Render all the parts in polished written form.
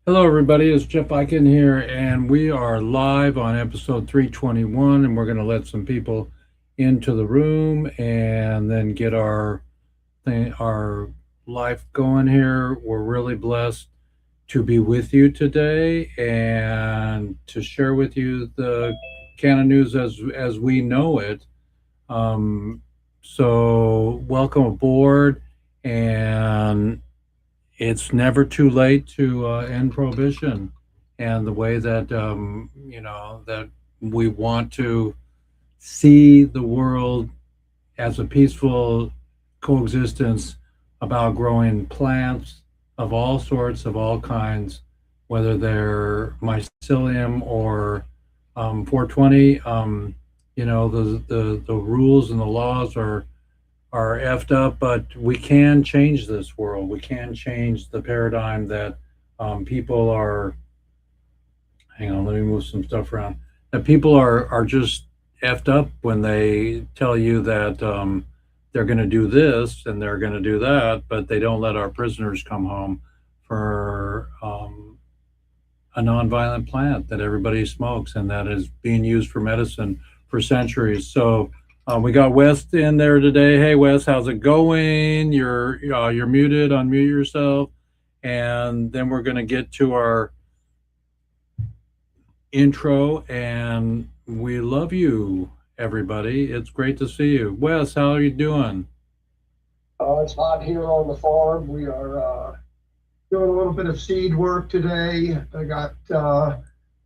Hello, everybody. It's Jeff Eichen here, and we are live on episode 321. And we're going to let some people into the room and then get our life going here. We're really blessed to be with you today and to share with you the Canna news as we know it. Um, so, welcome aboard, and it's never too late to end prohibition. And the way that that we want to see the world as a peaceful coexistence about growing plants of all sorts, of all kinds, whether they're mycelium or 420. The rules and the laws are effed up, but we can change this world. We can change the paradigm that people are. Hang on, let me move some stuff around. That people are just effed up when they tell you that they're going to do this and they're going to do that, but they don't let our prisoners come home for a nonviolent plant that everybody smokes and that is being used for medicine for centuries. So we got Wes in there today. Hey, Wes, how's it going? You're muted. Unmute yourself, and then we're going to get to our intro. And we love you, everybody. It's great to see you, Wes. How are you doing? It's hot here on the farm. We are doing a little bit of seed work today. I got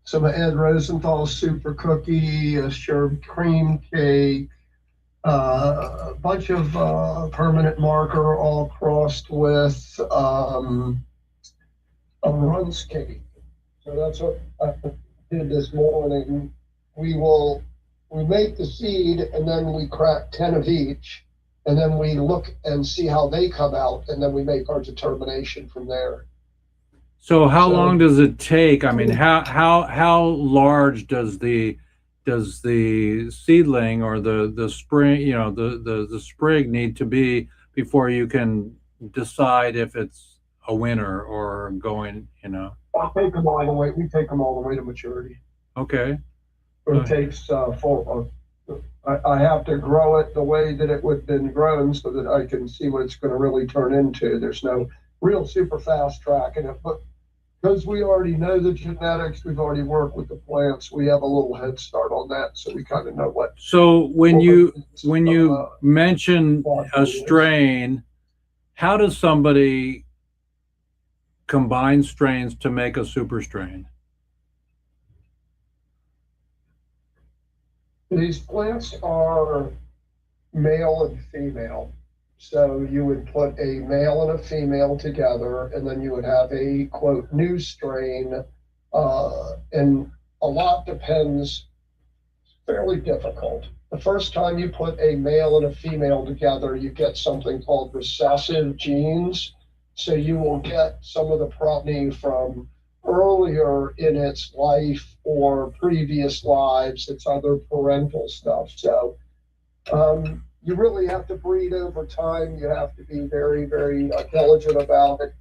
some of Ed Rosenthal's super cookie, a sherbet cream cake, a bunch of permanent marker all crossed with a runs cake. So that's what I did this morning. We make the seed and then we crack 10 of each, and then we look and see how they come out, and then we make our determination from there. So how So long does it take? I mean, how large does the seedling or the spring, the sprig need to be before you can decide if it's a winner or going, I take them all the way. We take them all the way to maturity. Okay. It Uh, takes I have to grow it the way that it would have been grown so that I can see what it's going to really turn into. There's no real super fast track in it, but because we already know the genetics, we've already worked with the plants, we have a little head start on that, so we kind of know So when what you mention a is. strain, how does somebody combine strains to make a super strain? These plants are male and female. So you would put a male and a female together, and then you would have a quote new strain. And a lot depends, fairly difficult. The first time you put a male and a female together, you get something called recessive genes. So you will get some of the progeny from earlier in its life or previous lives, its other parental stuff. So you really have to breed over time. You have to be very, very diligent about it.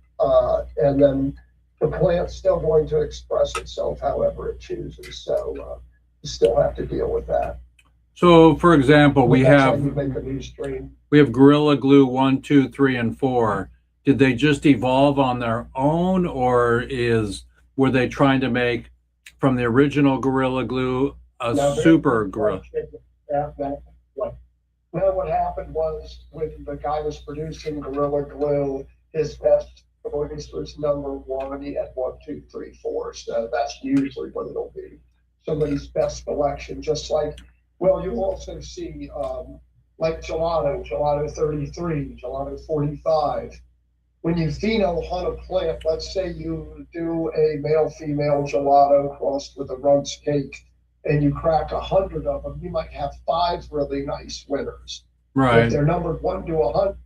And then the plant's still going to express itself however it chooses. So you still have to deal with that. So, for example, But that's how you make a new strain. we have Gorilla Glue 1, 2, 3, and 4. Did they just evolve on their own, or were they trying to make from the original Gorilla Glue a Now, super gorilla? Well, what happened was when the guy was producing Gorilla Glue, his best choice was number one. He had 1, 2, 3, 4. So that's usually what it'll be. Somebody's best selection, just like, well, you'll also see like gelato 33, gelato 45. When you pheno hunt a plant, let's say you do a male female gelato crossed with a runts cake, and you crack 100 of them, you might have 5 really nice winners. Right. If they're numbered 1 to 100,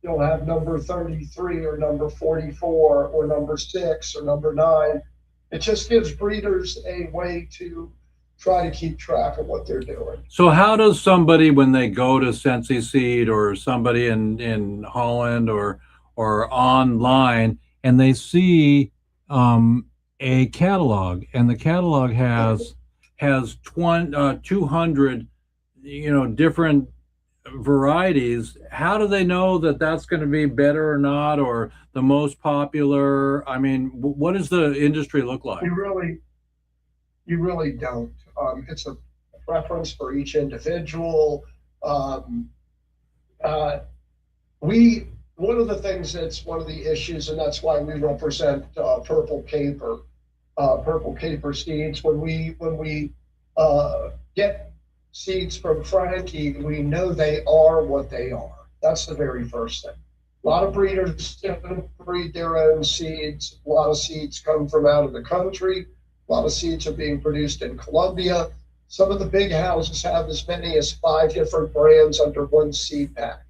you'll have number 33 or number 44 or number 6 or number 9. It just gives breeders a way to try to keep track of what they're doing. So how does somebody, when they go to Sensi Seed or somebody in Holland or online, and they see a catalog, and the catalog has 200, different varieties. How do they know that that's going to be better or not, or the most popular? I mean, what does the industry look like? You really don't. It's a preference for each individual. Um, uh, we One of the things that's one of the issues, and that's why we represent purple caper seeds. When we get seeds from Frankie, we know they are what they are. That's the very first thing. A lot of breeders breed their own seeds. A lot of seeds come from out of the country. A lot of seeds are being produced in Colombia. Some of the big houses have as many as 5 different brands under one seed pack.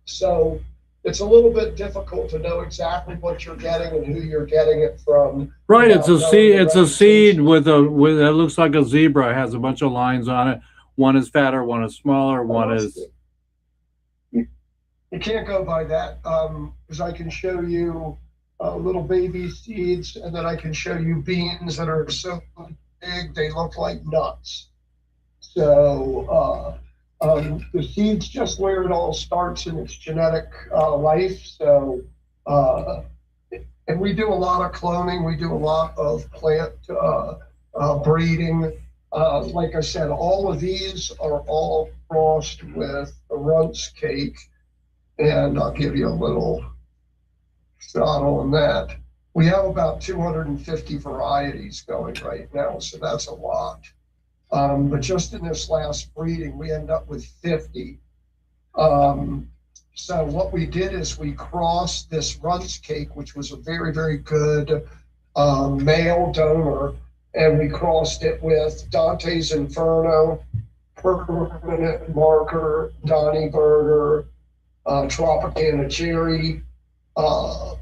So it's a little bit difficult to know exactly what you're getting and who you're getting it from Right, it's without a knowing seed. the It's a seed reputation. with it looks like a zebra. It has a bunch of lines on it. One is fatter, one is smaller, one is. You, you can't go by that because I can show you little baby seeds, and then I can show you beans that are so big they look like nuts. So the seeds just where it all starts in its genetic life. Uh, and we do a lot of cloning. We do a lot of plant breeding. Like I said, all of these are all crossed with a runts cake, and I'll give you a little shot on that. We have about 250 varieties going right now, so that's a lot. But just in this last breeding, we end up with 50. Um, so what we did is we crossed this runts cake, which was a very, very good male donor, and we crossed it with Dante's Inferno, Permanent Marker, Donny Burger, Tropicana Cherry, uh,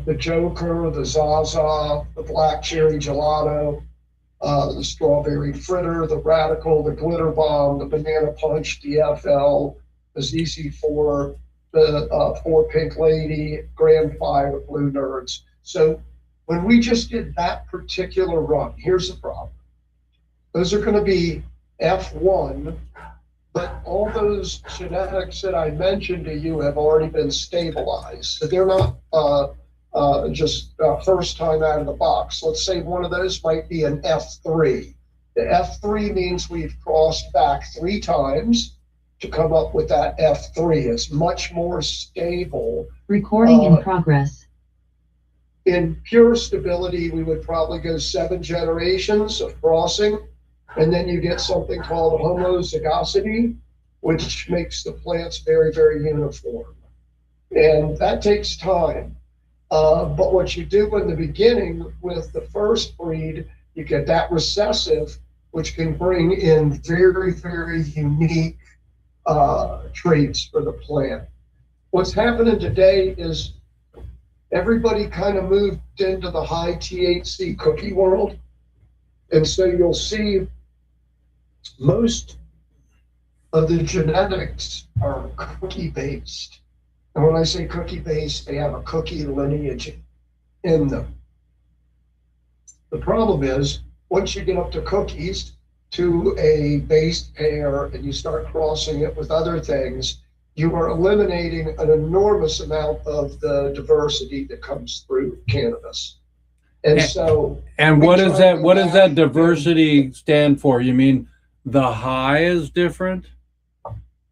the Joker, the Zaza, the Black Cherry Gelato, the Strawberry Fritter, the Radical, the Glitter Bomb, the Banana Punch DFL, the ZC4, the Four Pink Lady, Grand Fire, Blue Nerds. So when we just did that particular run, here's the problem. Those are going to be F1, but all those genetics that I mentioned to you have already been stabilized. So they're not just first time out of the box. Let's say one of those might be an F3. The F3 means we've crossed back 3 times to come up with that F3. It's much more stable. Recording in progress. In pure stability, we would probably go 7 generations of crossing, and then you get something called homozygosity, which makes the plants very, very uniform. And that takes time. But what you do in the beginning with the first breed, you get that recessive, which can bring in very, very unique traits for the plant. What's happening today is everybody kind of moved into the high THC cookie world. And so you'll see most of the genetics are cookie based. And when I say cookie based, they have a cookie lineage in them. The problem is, once you get up to cookies to a base pair and you start crossing it with other things, you are eliminating an enormous amount of the diversity that comes through cannabis. And so, And what is that? What does that diversity stand for? You mean the high is different?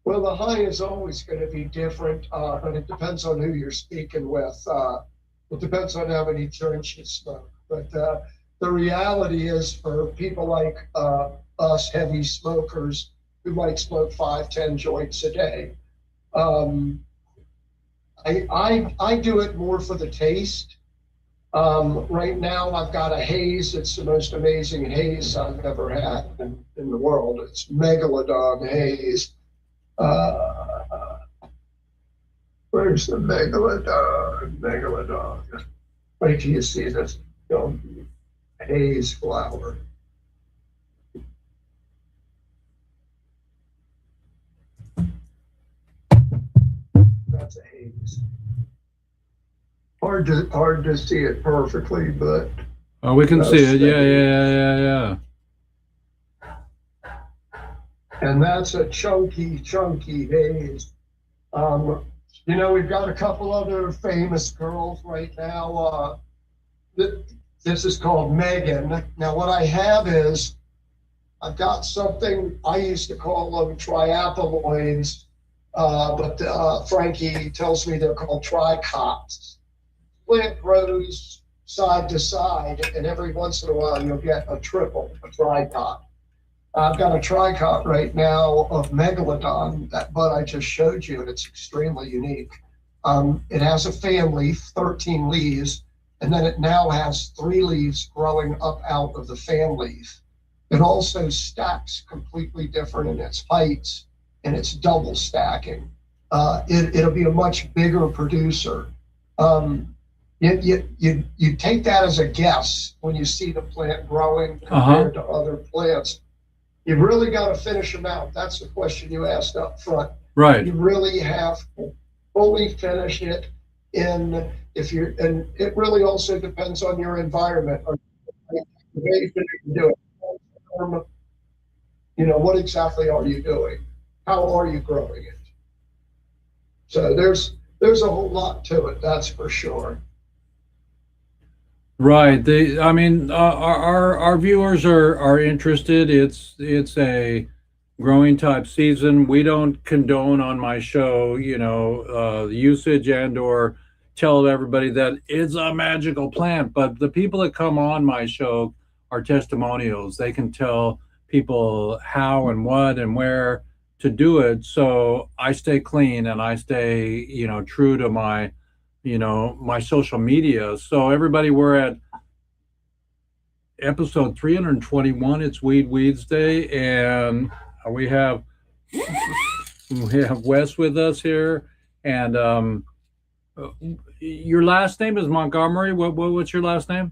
well, the high is always going to be different, but it depends on who you're speaking with. It depends on how many joints you smoke. But the reality is, for people like us, heavy smokers, who might smoke 5, 10 joints a day, I do it more for the taste. Right now, I've got a haze. It's the most amazing haze I've ever had in the world. It's Megalodon haze. Uh, Where's the Megalodon? Megalodon. Wait till you see this haze flower. That's a haze. hard to see it perfectly, but Oh, we can see that's it. Yeah, steady. yeah. And that's a chunky haze. We've got a couple other famous girls right now. This is called Megan. Now, what I have is I've got something I used to call them triapoloids, but Frankie tells me they're called tricots. Plant grows side to side, and every once in a while you'll get a triple, a tricot. I've got a tricot right now of megalodon, that bud I just showed you, and it's extremely unique. It has a fan leaf, 13 leaves, and then it now has 3 leaves growing up out of the fan leaf. It also stacks completely different in its heights, and it's double stacking. It'll be a much bigger producer. Um, you take that as a guess when you see the plant growing compared to other plants. You've really got to finish them out. That's the question you asked up front. Right. You really have to fully finish it and it really also depends on your environment. What exactly are you doing? How are you growing it? So there's a whole lot to it, that's for sure. Right. I mean, our viewers are interested. It's a growing type season. We don't condone on my show, usage and or tell everybody that it's a magical plant. But the people that come on my show are testimonials. They can tell people how and what and where to do it. So I stay clean and I stay, true to my social media. So everybody, we're at episode 321. It's Weeds Day, and we have Wes with us here. And your last name is Montgomery. What's your last name?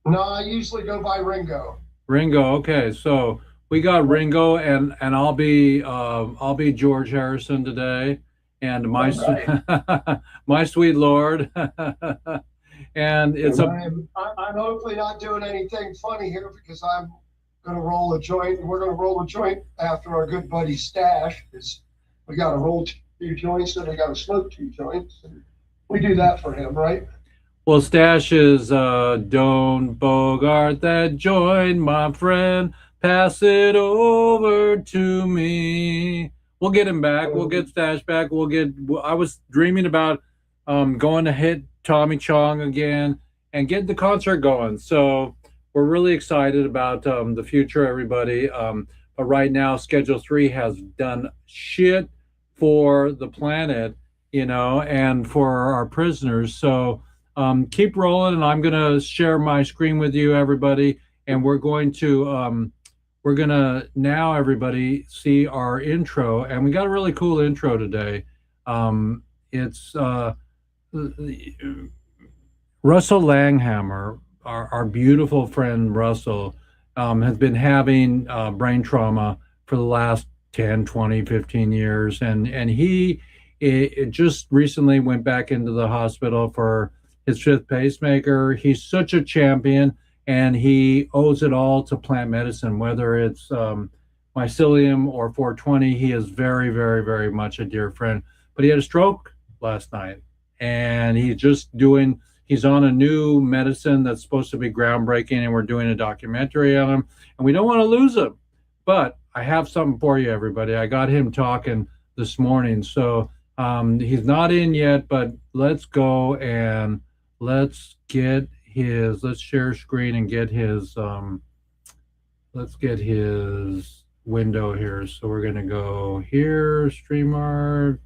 No, I usually go by Ringo. Ringo. Okay, so we got Ringo, and I'll be George Harrison today, and my sweet Lord. And I'm hopefully not doing anything funny here because I'm going to roll a joint, and we're going to roll a joint after our good buddy Stash, because we got to roll 2 joints and we got to smoke 2 joints, and we do that for him, right? Well, Stash is don't bogart that joint, my friend. Pass it over to me. We'll get him back. We'll get Stash back. I was dreaming about going to hit Tommy Chong again and get the concert going. So we're really excited about the future, everybody. But right now, Schedule 3 has done shit for the planet, and for our prisoners. So keep rolling, and I'm going to share my screen with you, everybody. And we're going to now, everybody, see our intro. And we got a really cool intro today. It's Russell Langhammer, our beautiful friend Russell, has been having brain trauma for the last 10, 20, 15 years. And he just recently went back into the hospital for his 5th pacemaker. He's such a champion, and he owes it all to plant medicine, whether it's mycelium or 420. He is very, very, very much a dear friend. But he had a stroke last night, and he's on a new medicine that's supposed to be groundbreaking, and we're doing a documentary on him, and we don't want to lose him. But I have something for you, everybody. I got him talking this morning. So he's not in yet, but let's go and let's share screen and get his window here. So we're going to go here, StreamYard.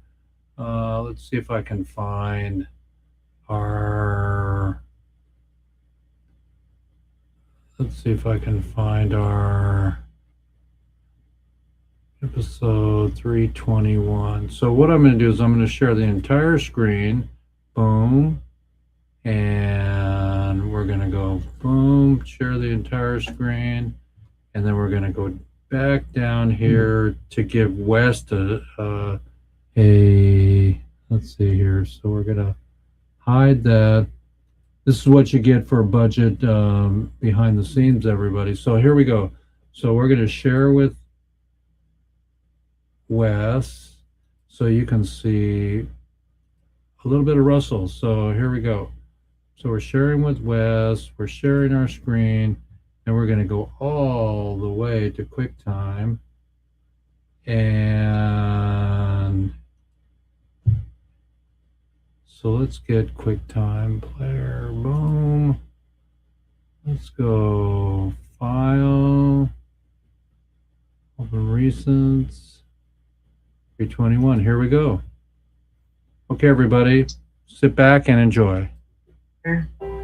Let's see if I can find our episode 321. So what I'm going to do is I'm going to share the entire screen. Boom. And we're going to go boom, share the entire screen. And then we're going to go back down here to give West a let's see here. So we're going to hide that. This is what you get for a budget behind the scenes, everybody. So here we go. So we're going to share with Wes so you can see a little bit of Russell. So here we go. So we're sharing with Wes, we're sharing our screen, and we're going to go all the way to QuickTime. And so let's get QuickTime player. Boom. Let's go File, Open Recents, 321. Here we go. Okay, everybody, sit back and enjoy.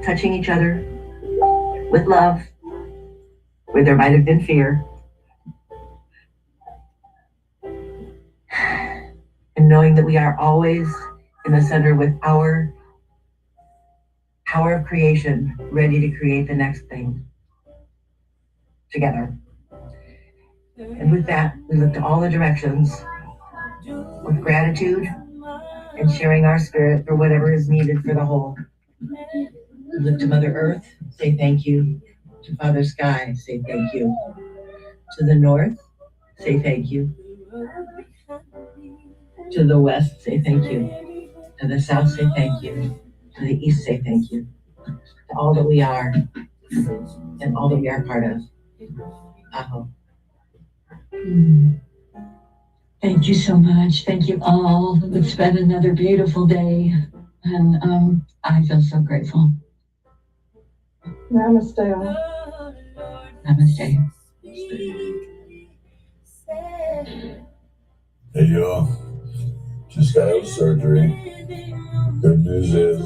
Touching each other with love, where there might have been fear, and knowing that we are always in the center with our power of creation, ready to create the next thing together. And with that, we look to all the directions with gratitude and sharing our spirit for whatever is needed for the whole. We look to Mother Earth, say thank you. To Father Sky, say thank you. To the north, say thank you. To the west, say thank you. To the south, say thank you. To the east, say thank you. To all that we are and all that we are part of. Aho. Thank you so much. Thank you all. It's been another beautiful day, and I feel so grateful. Namaste. All. Namaste. Hey y'all, just got out of surgery. Good news is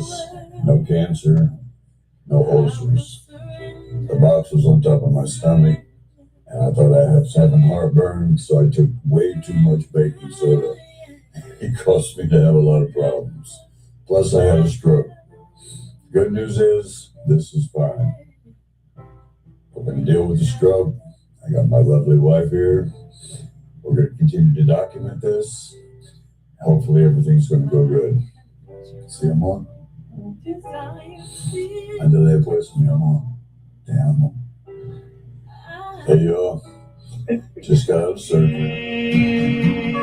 no cancer, no ulcers. The box was on top of my stomach, and I thought I was having heartburn, so I took way too much baking soda. It caused me to have a lot of problems. Plus, I had a stroke. Good news is this is fine. We're going to deal with the stroke. I got my lovely wife here. We're going to continue to document this. Hopefully everything's going to go good. ¿Sí, amor? Ándale pues, mi amor. Te amo. Hey, y'all. Just got out of surgery.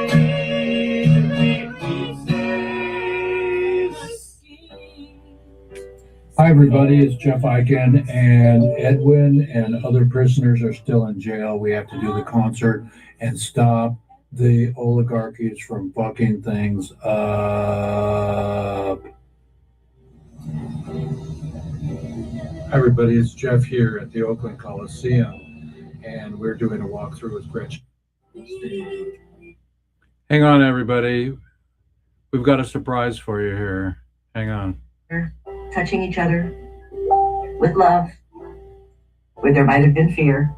Hi, everybody. It's Jeff Eichen, and Edwin and other prisoners are still in jail. We have to do the concert and stop the oligarchies from fucking things up. Hi, everybody. It's Jeff here at the Oakland Coliseum, and we're doing a walkthrough with Gretchen. Hang on, everybody. We've got a surprise for you here. Hang on. Touching each other with love, where there might have been fear,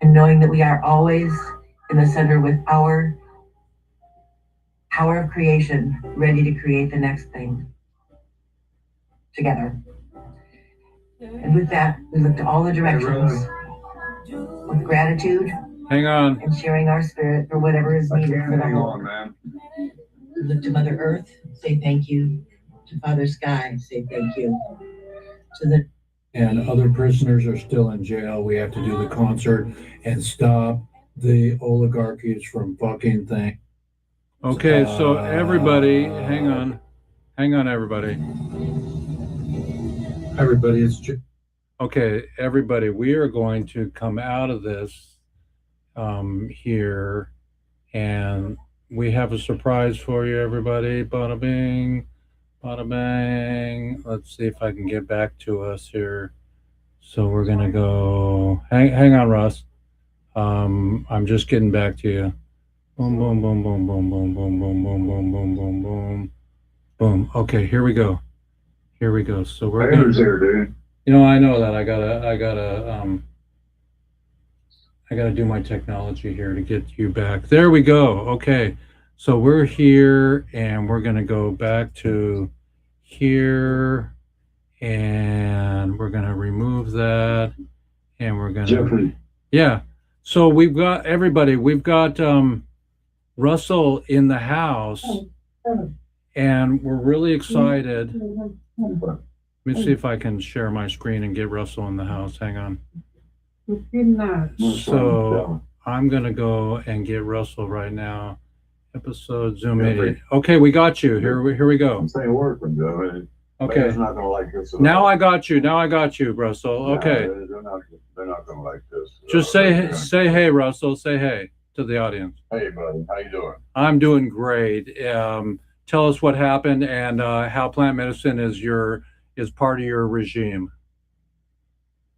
and knowing that we are always in the center with our power of creation, ready to create the next thing together. And with that, we look to all the directions with gratitude. Hang on. And sharing our spirit for whatever is needed for the whole. man. We look to Mother Earth, say thank you. To Father Sky, say thank you. To the And other prisoners are still in jail. We have to do the concert and stop the oligarchies from fucking things. Okay, so everybody, hang on, everybody. Everybody, okay, everybody. We are going to come out of this here, and we have a surprise for you, everybody. Bada bing, bada bang. Let's see if I can get back to us here. So we're gonna go. Hang on, Russ. I'm just getting back to you. Boom, boom, boom, boom, boom, boom, boom, boom, boom, boom, boom, boom, boom, boom. Okay, here we go. So we're gonna. Here, dude. You know, I know that I gotta do my technology here to get you back. There we go. Okay, so we're here, and we're gonna go back to here, and we're gonna remove that, and we're gonna. Jeffrey. Yeah. So we've got everybody. We've got Russell in the house, and we're really excited. Let me see if I can share my screen and get Russell in the house. Hang on. So I'm going to go and get Russell right now. Episode Zoom meeting. Okay, we got you. Here we go. I'm saying work with them. Okay. They're not gonna like this. Now I got you. Now I got you, Russell. Okay. They're not gonna like this. Just say hey, Russell. Say hey to the audience. Hey, buddy. How you doing? I'm doing great. Tell us what happened and how plant medicine is part of your regime.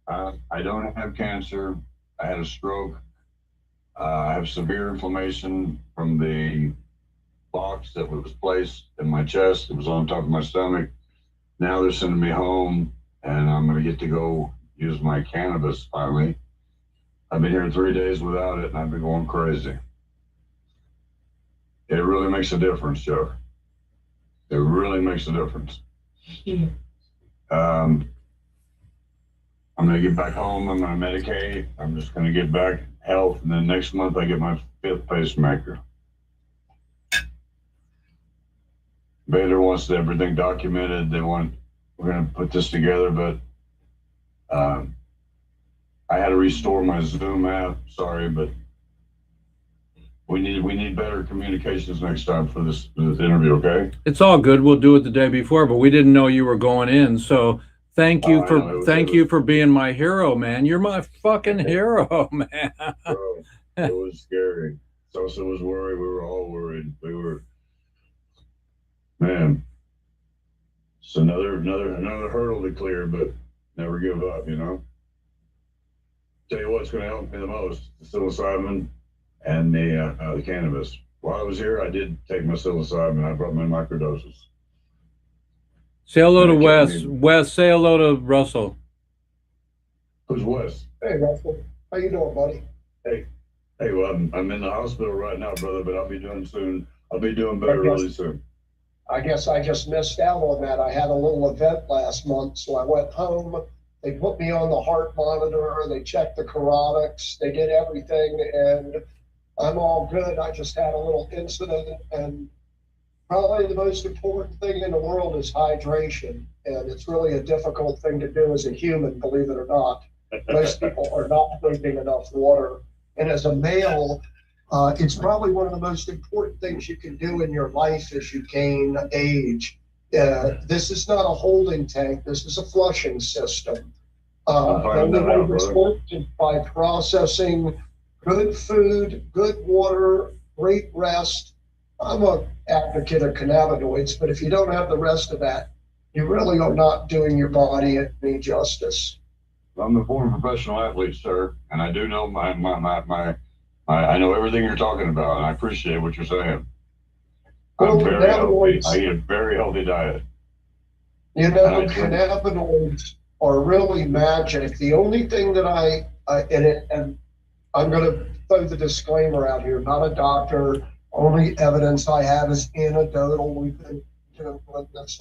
I don't have cancer. I had a stroke. I have severe inflammation from the box that was placed in my chest. It was on top of my stomach. Now they're sending me home, and I'm going to get to go use my cannabis finally. I've been here 3 days without it, and I've been going crazy. It really makes a difference, Joe. It really makes a difference. I'm going to get back home. I'm going to medicate. I'm just going to get back health, and then next month I get my 5th pacemaker. Baylor wants everything documented. We're going to put this together, but I had to restore my Zoom app. Sorry, but we need better communications next time for this interview. Okay? It's all good. We'll do it the day before, but we didn't know you were going in. So thank you for being my hero, man. You're my fucking hero, man. Bro, it was scary. Sosa was worried. We were all worried. Man, it's another hurdle to clear, but never give up, you know. Tell you what's going to help me the most: the psilocybin and the cannabis. While I was here, I did take my psilocybin. I brought my microdoses. Say hello to Wes. Wes, say hello to Russell. Who's Wes? Hey, Russell. How you doing, buddy? Hey, well, I'm in the hospital right now, brother, but I'll be doing soon. I'll be doing better really soon. I guess I just missed out on that. I had a little event last month, so I went home. They put me on the heart monitor. They checked the carotix. They did everything, and I'm all good. I just had a little incident, and probably the most important thing in the world is hydration. And it's really a difficult thing to do as a human, believe it or not. Most people are not drinking enough water. And as a male, it's probably one of the most important things you can do in your life as you gain age. This is not a holding tank. This is a flushing system. The only way this works is by processing good food, good water, great rest. I'm an advocate of cannabinoids, but if you don't have the rest of that, you really are not doing your body any justice. I'm a former professional athlete, sir, and I do know I know everything you're talking about, and I appreciate what you're saying. I'm very healthy. I eat a very healthy diet. You know, cannabinoids are really magic. The only thing that and I'm going to throw the disclaimer out here, not a doctor. Only evidence I have is anecdotal. We've been doing this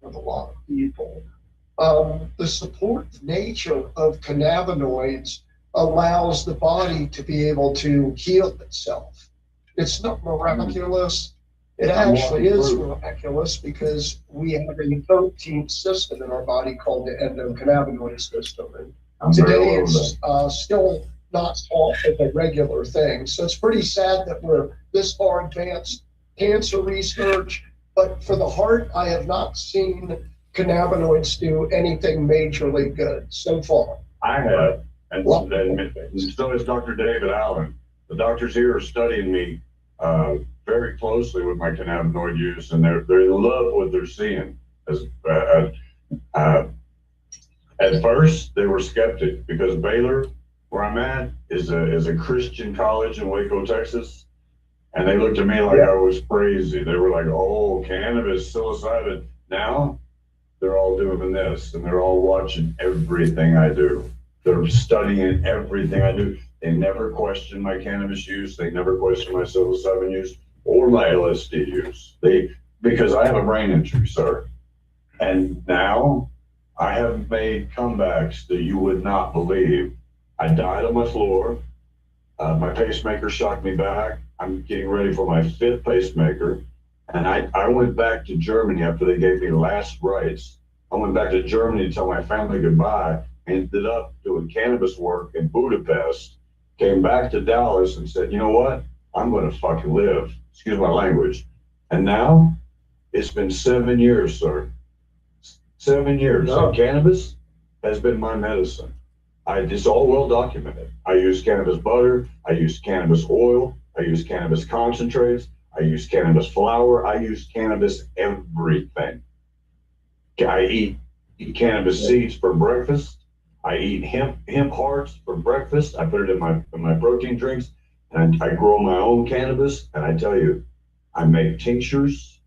with a lot of people. The supportive nature of cannabinoids allows the body to be able to heal itself. It's not miraculous. It actually is miraculous because we have a 13th system in our body called the endocannabinoid system. And today it's still not taught as a regular thing. So it's pretty sad that we're this far advanced cancer research, but for the heart, I have not seen cannabinoids do anything majorly good so far. I have, and so is Dr. David Allen. The doctors here are studying me very closely with my cannabinoid use, and they love what they're seeing. At first, they were skeptic because Baylor, where I'm at, is a Christian college in Waco, Texas, and they looked at me like I was crazy. They were like, "Oh, cannabis, psilocybin." Now they're all doing this, and they're all watching everything I do. They're studying everything I do. They never question my cannabis use. They never question my psilocybin use or my LSD use. Because I have a brain injury, sir. And now I have made comebacks that you would not believe. I died on my floor. My pacemaker shocked me back. I'm getting ready for my 5th pacemaker. And I went back to Germany after they gave me last rites. I went back to Germany to tell my family goodbye. Ended up doing cannabis work in Budapest. Came back to Dallas and said, you know what? I'm going to fucking live. Excuse my language. And now it's been 7 years, sir. 7 years. No. And cannabis has been my medicine. It's all well documented. I use cannabis butter. I use cannabis oil. I use cannabis concentrates. I use cannabis flower. I use cannabis everything. I eat cannabis seeds for breakfast. I eat hemp hearts for breakfast. I put it in my protein drinks, and I grow my own cannabis. And I tell you, I make tinctures,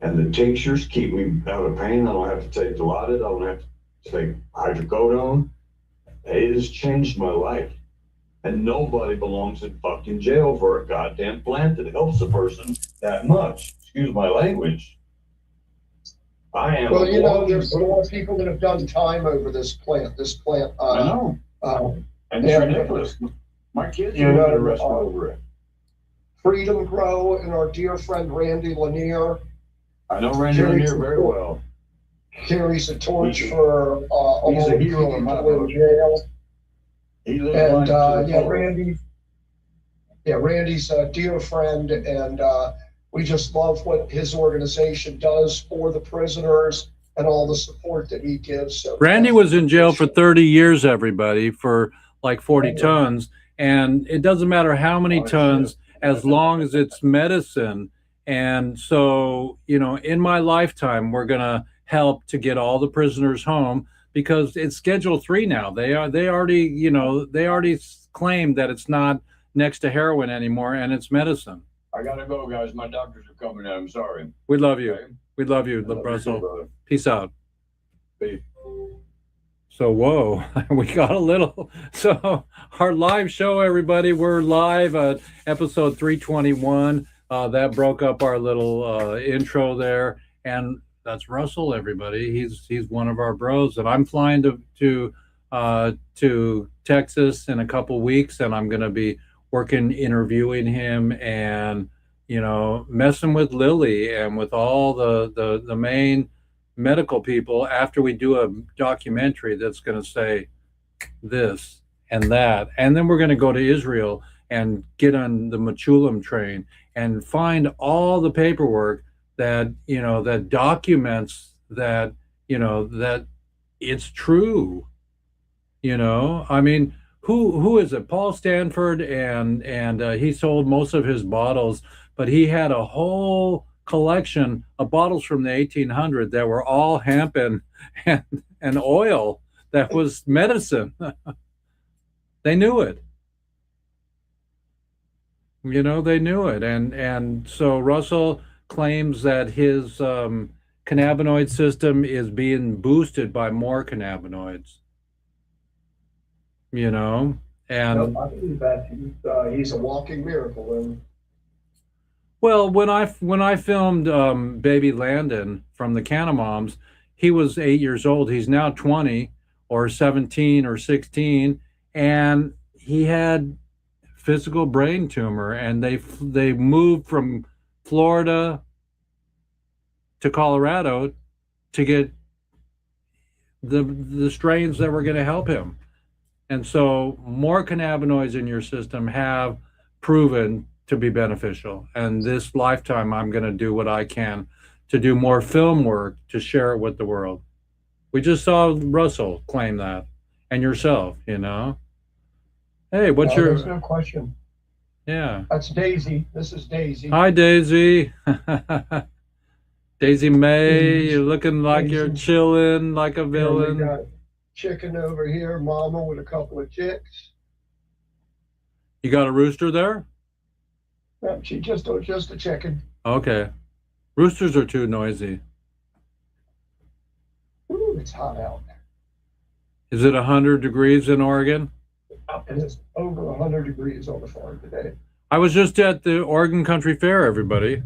and the tinctures keep me out of pain. I don't have to take Dilaudid. I don't have to take hydrocodone. It has changed my life. And nobody belongs in fucking jail for a goddamn plant that helps a person that much. Excuse my language. I am. Well, you know, there's a lot of people that have done time over this plant. I know. And it's yeah, ridiculous. My kids you are know, arrested over it. Freedom Grow and our dear friend Randy Lanier I know Randy Lanier very well. carries a torch for He's all a the hero in my people in book. jail. He lives And life to the fullest. Randy's a dear friend, and we just love what his organization does for the prisoners and all the support that he gives. So Randy was in jail for 30 years, everybody, for like 40 tons. And it doesn't matter how many tons, as long as it's medicine. And so, you know, in my lifetime, we're going to help to get all the prisoners home, because it's Schedule 3 now. They already claimed that it's not next to heroin anymore, and it's medicine. I gotta go, guys. My doctors are coming in. I'm sorry. We love you. Okay? We love you, I love you Russell. too, brother. Peace out. Peace. So, whoa, we got a little. So, our live show, everybody, we're live at episode 321. That broke up our little intro there. And that's Russell, everybody. He's one of our bros. And I'm flying to Texas in a couple weeks, and I'm going to be interviewing him, and, you know, messing with Lily and with all the main medical people after we do a documentary that's going to say this and that. And then we're going to go to Israel and get on the Machulam train and find all the paperwork that, you know, that documents that, you know, that it's true. You know, I mean, who is it? Paul Stanford, and he sold most of his bottles, but he had a whole collection of bottles from the 1800s that were all hemp and oil that was medicine. They knew it. You know, they knew it. And so Russell claims that his cannabinoid system is being boosted by more cannabinoids. You know, and I believe that he's a walking miracle. And well, when I filmed Baby Landon from the Canna Moms, he was 8 years old. He's now 20 or 17 or 16, and he had physical brain tumor, and they moved from Florida to Colorado to get the strains that were going to help him. And so more cannabinoids in your system have proven to be beneficial. And this lifetime, I'm going to do what I can to do more film work to share it with the world. We just saw Russell claim that, and yourself, you know. Hey, what's your... There's no question. Yeah. That's Daisy. This is Daisy. Hi, Daisy. Daisy May, you're looking like you're chilling like a We villain. got chicken over here, mama with a couple of chicks. You got a rooster there? She just a chicken. Okay. Roosters are too noisy. Ooh, it's hot out. Is it 100 degrees in Oregon? It is over 100 degrees on the farm today. I was just at the Oregon Country Fair, everybody.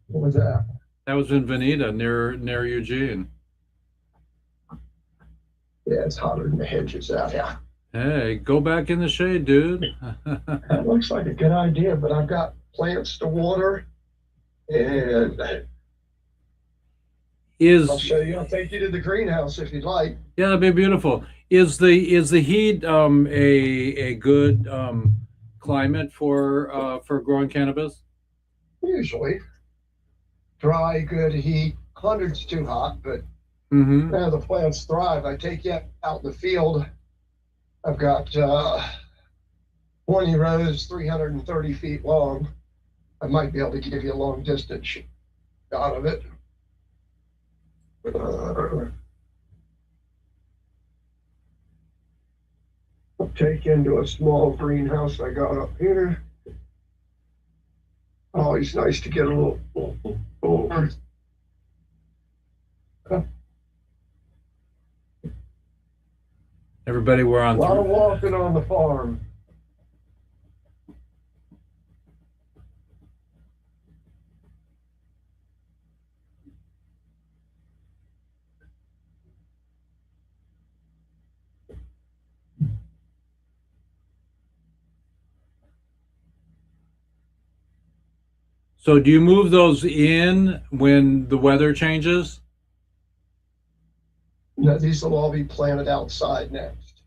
What was that? That was in Veneta, near Eugene. Yeah, it's hotter than the hedges out here. Hey, go back in the shade, dude. That looks like a good idea, but I've got plants to water, and I'll Is show you. I'll take you to the greenhouse if you'd like. Yeah, that'd be beautiful. Is the heat a good climate for growing cannabis? Usually, dry, good heat. 100's too hot, but Mm-hmm. the plants thrive. I take you out in the field. I've got 20 rows, 330 feet long. I might be able to give you a long distance shot of it. I'll take you into a small greenhouse I got up here. Always nice to get a little over. Everybody, we're A on lot of three. walking on the farm. So do you move those in when the weather changes? No, these will all be planted outside next.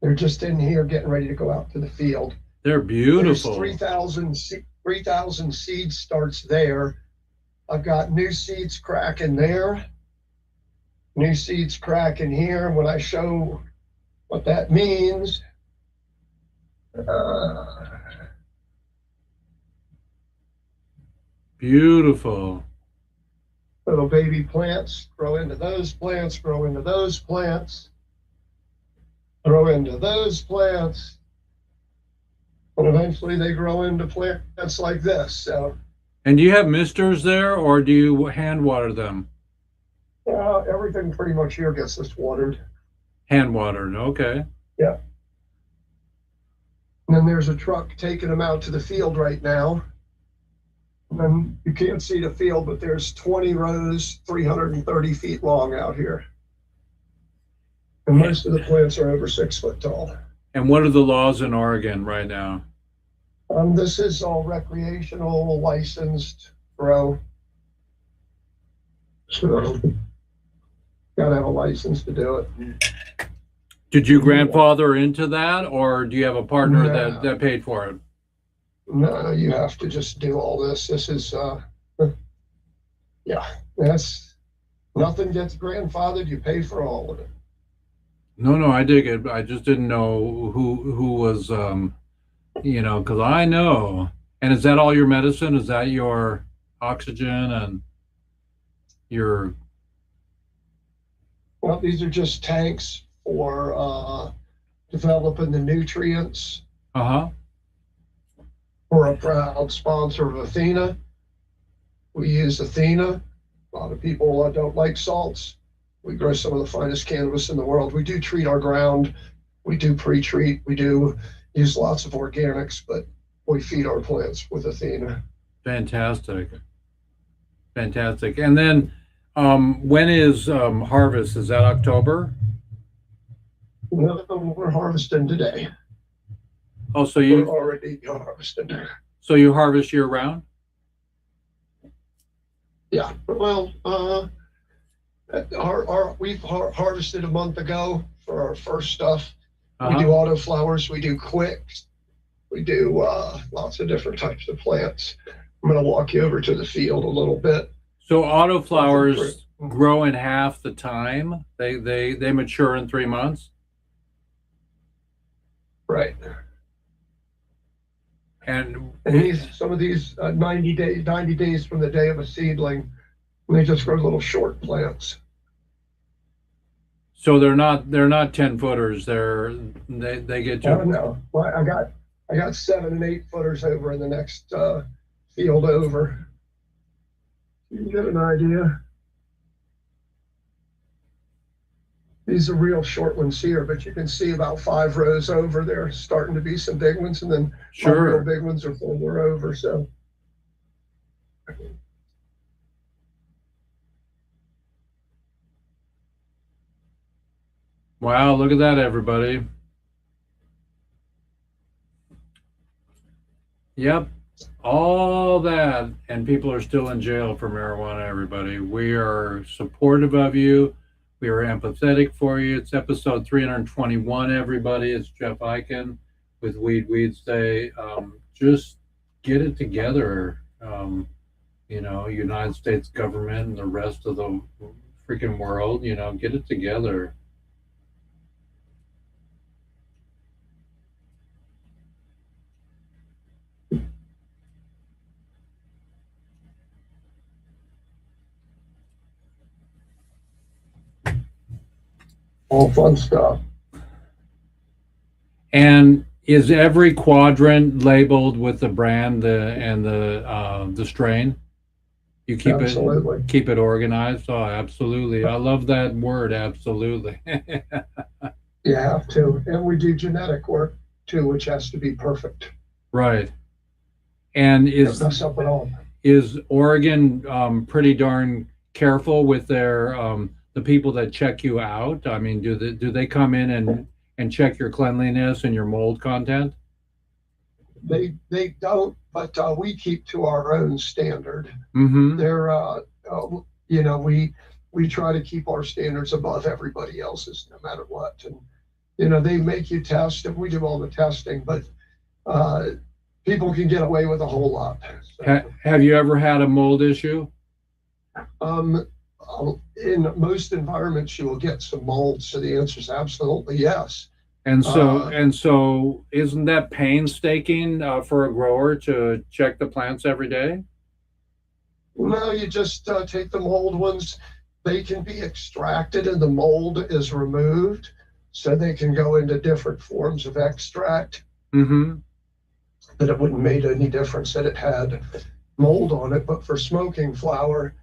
They're just in here getting ready to go out to the field. They're There's beautiful. 3,000 seeds starts there. I've got new seeds cracking there, new seeds cracking here. When I show what that means, Beautiful. little baby plants grow into those plants, grow into those plants, grow into those plants, and eventually they grow into plants like this. So And do you have misters there, or do you hand water them? everything pretty much here gets this watered. Hand watered. Okay. Yeah. And then there's a truck taking them out to the field right now. And then you can't see the field, but there's 20 rows, 330 feet long out here. And most of the plants are over 6 foot tall. And what are the laws in Oregon right now? This is all recreational, licensed grow. So, gotta have a license to do it. Did you grandfather into that, or do you have a partner No. that paid for it? No, you have to just do all this. This is, yeah, that's nothing gets grandfathered. You pay for all of it. No, I dig it. I just didn't know who was, because I know. And is that all your medicine? Is that your oxygen and your? Well, these are just tanks for developing the nutrients. Uh-huh. We're a proud sponsor of Athena. We use Athena. A lot of people don't like salts. We grow some of the finest cannabis in the world. We do treat our ground. We do pre-treat. We do use lots of organics, but we feed our plants with Athena. Fantastic. Fantastic. And then when is harvest? Is that October? No, we're harvesting today. Oh, so We're already harvesting. you harvest year round? Yeah. Well, we've harvested a month ago for our first stuff. We do auto flowers. We do quicks. We do lots of different types of plants. I'm going to walk you over to the field a little bit. So autoflowers grow in half the time. They mature in 3 months. Right. And Some of these 90 days from the day of a seedling, and they just grow little short plants. so they're not 10 footers. They get I to. don't know. Well, I got 7 and 8 footers over in the next field over. You can get an idea. These are real short ones here, but you can see about 5 rows over there starting to be some big ones, and then my real big ones are further over. So Wow, look at that, everybody. Yep. All that, and people are still in jail for marijuana, everybody. We are supportive of you. We are empathetic for you. It's episode 321, everybody. It's Jeff Eichen with Weeds Day. Just get it together. United States government and the rest of the freaking world, get it together. All fun stuff. And is every quadrant labeled with the brand and the strain? You Absolutely. keep it organized. Oh, absolutely. I love that word. Absolutely. You have to, and we do genetic work too, which has to be perfect. Right. And Don't mess up at all. is Oregon pretty darn careful with their the people that check you out? I mean, do they come in and check your cleanliness and your mold content? They don't, but we keep to our own standard. Mm-hmm. We try to keep our standards above everybody else's, no matter what. And they make you test, and we do all the testing, but people can get away with a whole lot. So, Have you ever had a mold issue? In most environments, you will get some mold. So the answer is absolutely yes. And so, isn't that painstaking for a grower to check the plants every day? No, you just take the mold ones. They can be extracted, and the mold is removed, so they can go into different forms of extract. Mm-hmm. That it wouldn't make any difference that it had mold on it. But for smoking flour,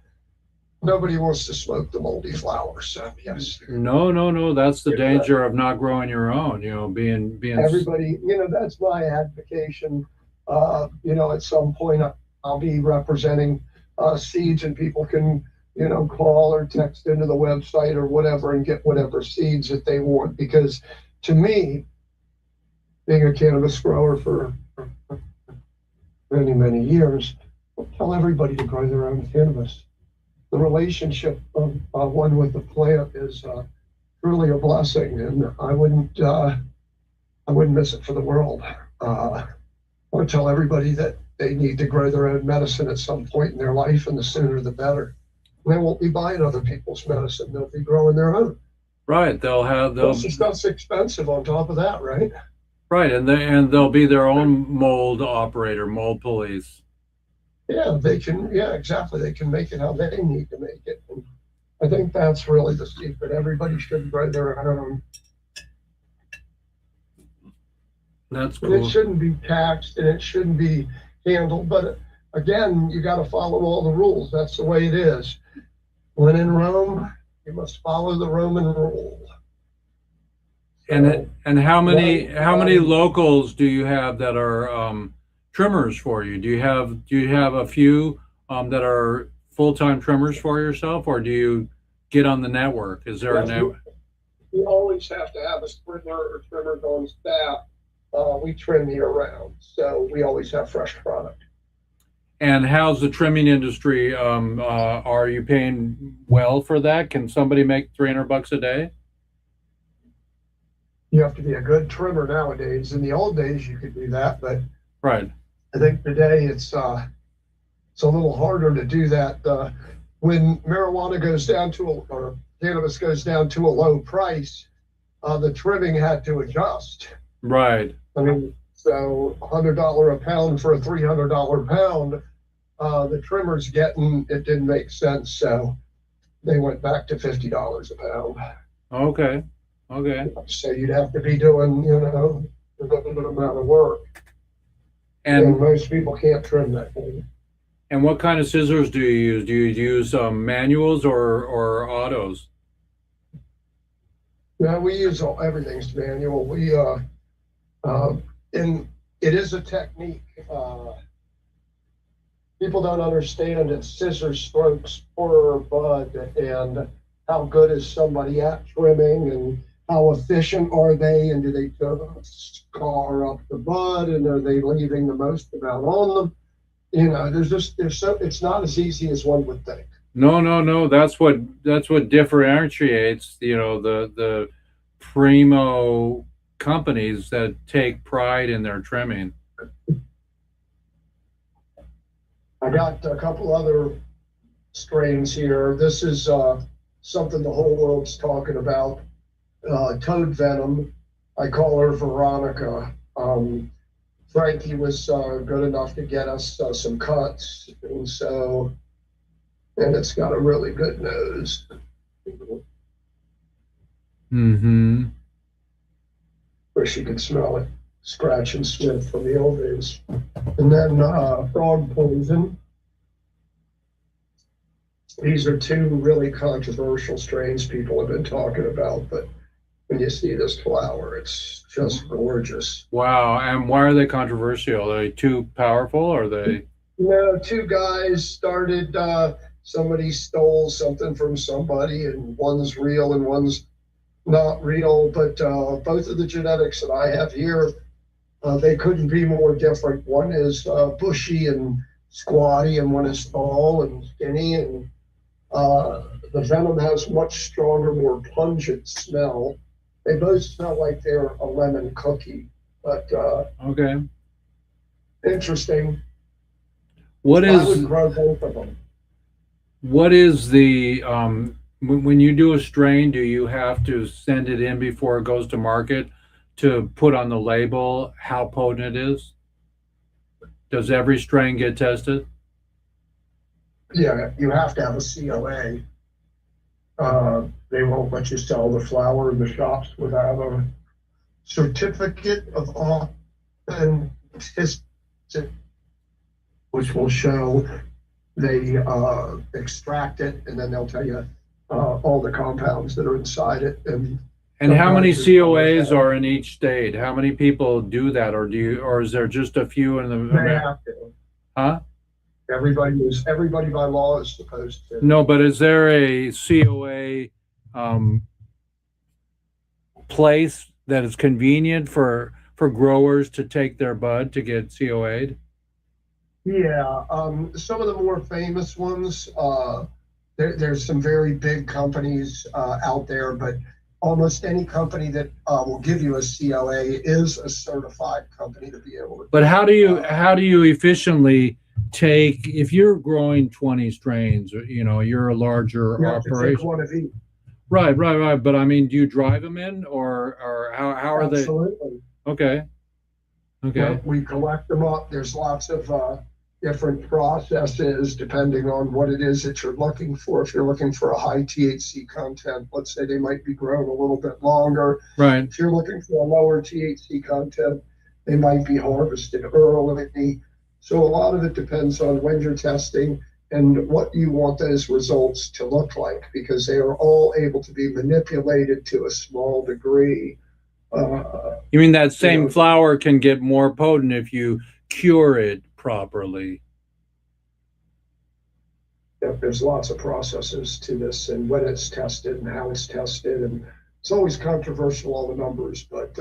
nobody wants to smoke the moldy flour. So yes. No. That's the danger of not growing your own. Being everybody. That's my advocation. At some point I'll be representing seeds, and people can call or text into the website or whatever and get whatever seeds that they want. Because to me, being a cannabis grower for many years, I tell everybody to grow their own cannabis. The relationship of one with the plant is truly a blessing, and I wouldn't miss it for the world. I want to tell everybody that they need to grow their own medicine at some point in their life, and the sooner the better. They won't be buying other people's medicine; they'll be growing their own. Right. Plus, it's not expensive on top of that, right? Right, and they'll be their own mold operator, mold police. Yeah, they can. Yeah, exactly. They can make it how they need to make it. And I think that's really the secret. Everybody should grow their own. That's cool. And it shouldn't be taxed, and it shouldn't be handled. But again, you got to follow all the rules. That's the way it is. When in Rome, you must follow the Roman rule. And how many locals do you have that are trimmers for you? Do you have a few that are full-time trimmers for yourself, or do you get on the network? Is there a network? We always have to have a trimmer or trimmers on staff. We trim year round, so we always have fresh product. And how's the trimming industry? Are you paying well for that? Can somebody make $300 a day? You have to be a good trimmer nowadays. In the old days, you could do that, but right. I think today it's a little harder to do that. When marijuana goes down or cannabis goes down to a low price, the trimming had to adjust. Right. I mean, so $100 a pound for a $300 pound, the trimmers it didn't make sense, so they went back to $50 a pound. Okay. So you'd have to be doing, a good amount of work. And most people can't trim that thing. And what kind of scissors do you use? Do you use manuals or autos? No, we use everything's manual. And it is a technique. People don't understand it's scissor strokes per bud, and how good is somebody at trimming, and how efficient are they, and do they scar up the bud, and are they leaving the most amount on them? You know, it's not as easy as one would think. No. That's what differentiates, the primo companies that take pride in their trimming. I got a couple other strains here. This is something the whole world's talking about. Toad venom. I call her Veronica. Frankie was good enough to get us some cuts, and it's got a really good nose. Mm-hmm. Wish you could smell it. Scratch and sniff from the old days. And then frog poison. These are two really controversial strains people have been talking about, but when you see this flower, it's just gorgeous. Wow. And why are they controversial? Are they too powerful, or are they? Two guys started, somebody stole something from somebody, and one's real and one's not real, but both of the genetics that I have here, they couldn't be more different. One is bushy and squatty, and one is tall and skinny, and the venom has much stronger, more pungent smell. They both smell like they're a lemon cookie, but Okay. interesting. What I would is grow both of them. what is the when you do a strain, do you have to send it in before it goes to market to put on the label how potent it is? Does every strain get tested? Yeah, you have to have a COA. They won't let you sell the flower in the shops without a certificate of authenticity, which will show they extract it, and then they'll tell you all the compounds that are inside it. And how many COAs are in each state? How many people do that, or is there just a few in the? They have to. Huh? Everybody by law is supposed to. No, but is there a COA place that is convenient for growers to take their bud to get COA'd? Yeah, some of the more famous ones, there's some very big companies out there, but almost any company that will give you a COA is a certified company to be able to. But how do you efficiently take, if you're growing 20 strains, you're a larger You have to take operation. one of each. Right. But I mean, do you drive them in, or how are they? Absolutely. Okay. Yeah, we collect them up. There's lots of different processes depending on what it is that you're looking for. If you're looking for a high THC content, let's say they might be grown a little bit longer. Right. If you're looking for a lower THC content, they might be harvested early. So a lot of it depends on when you're testing and what you want those results to look like, because they are all able to be manipulated to a small degree. You mean that same flower can get more potent if you cure it properly? There's lots of processes to this, and when it's tested and how it's tested, and it's always controversial, all the numbers, but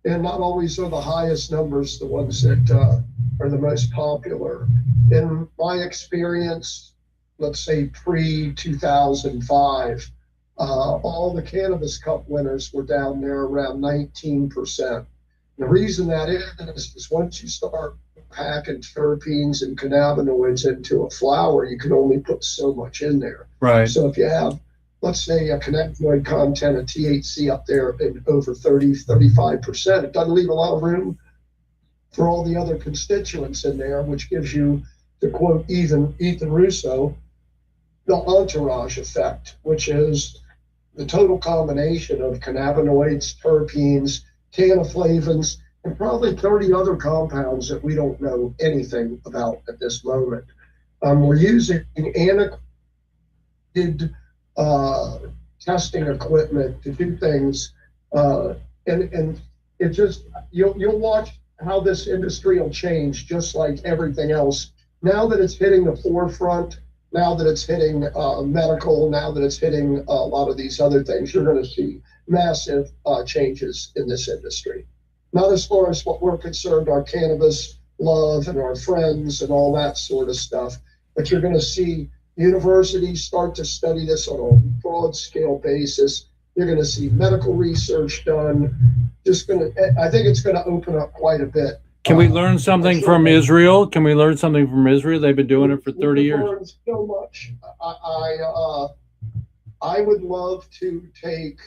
and not always are the highest numbers the ones that are the most popular. In my experience, let's say pre-2005, all the Cannabis Cup winners were down there around 19%. The reason that is once you start packing terpenes and cannabinoids into a flower, you can only put so much in there. Right. So if you have, let's say, a cannabinoid content of THC up there in over 35%, it doesn't leave a lot of room for all the other constituents in there, which gives you, to quote Ethan Russo, the entourage effect, which is the total combination of cannabinoids, terpenes, cannaflavins, and probably 30 other compounds that we don't know anything about at this moment. We're using antiquated testing equipment to do things, and it just, you'll watch how this industry will change, just like everything else. Now that it's hitting the forefront, now that it's hitting medical, now that it's hitting a lot of these other things, you're going to see massive changes in this industry. Not as far as what we're concerned, our cannabis love and our friends and all that sort of stuff, but you're going to see universities start to study this on a broad scale basis. You're going to see medical research done. I think it's going to open up quite a bit. Can we learn something from Israel? Can we learn something from Israel? They've been doing it for 30 years. Learned so much. I would love to take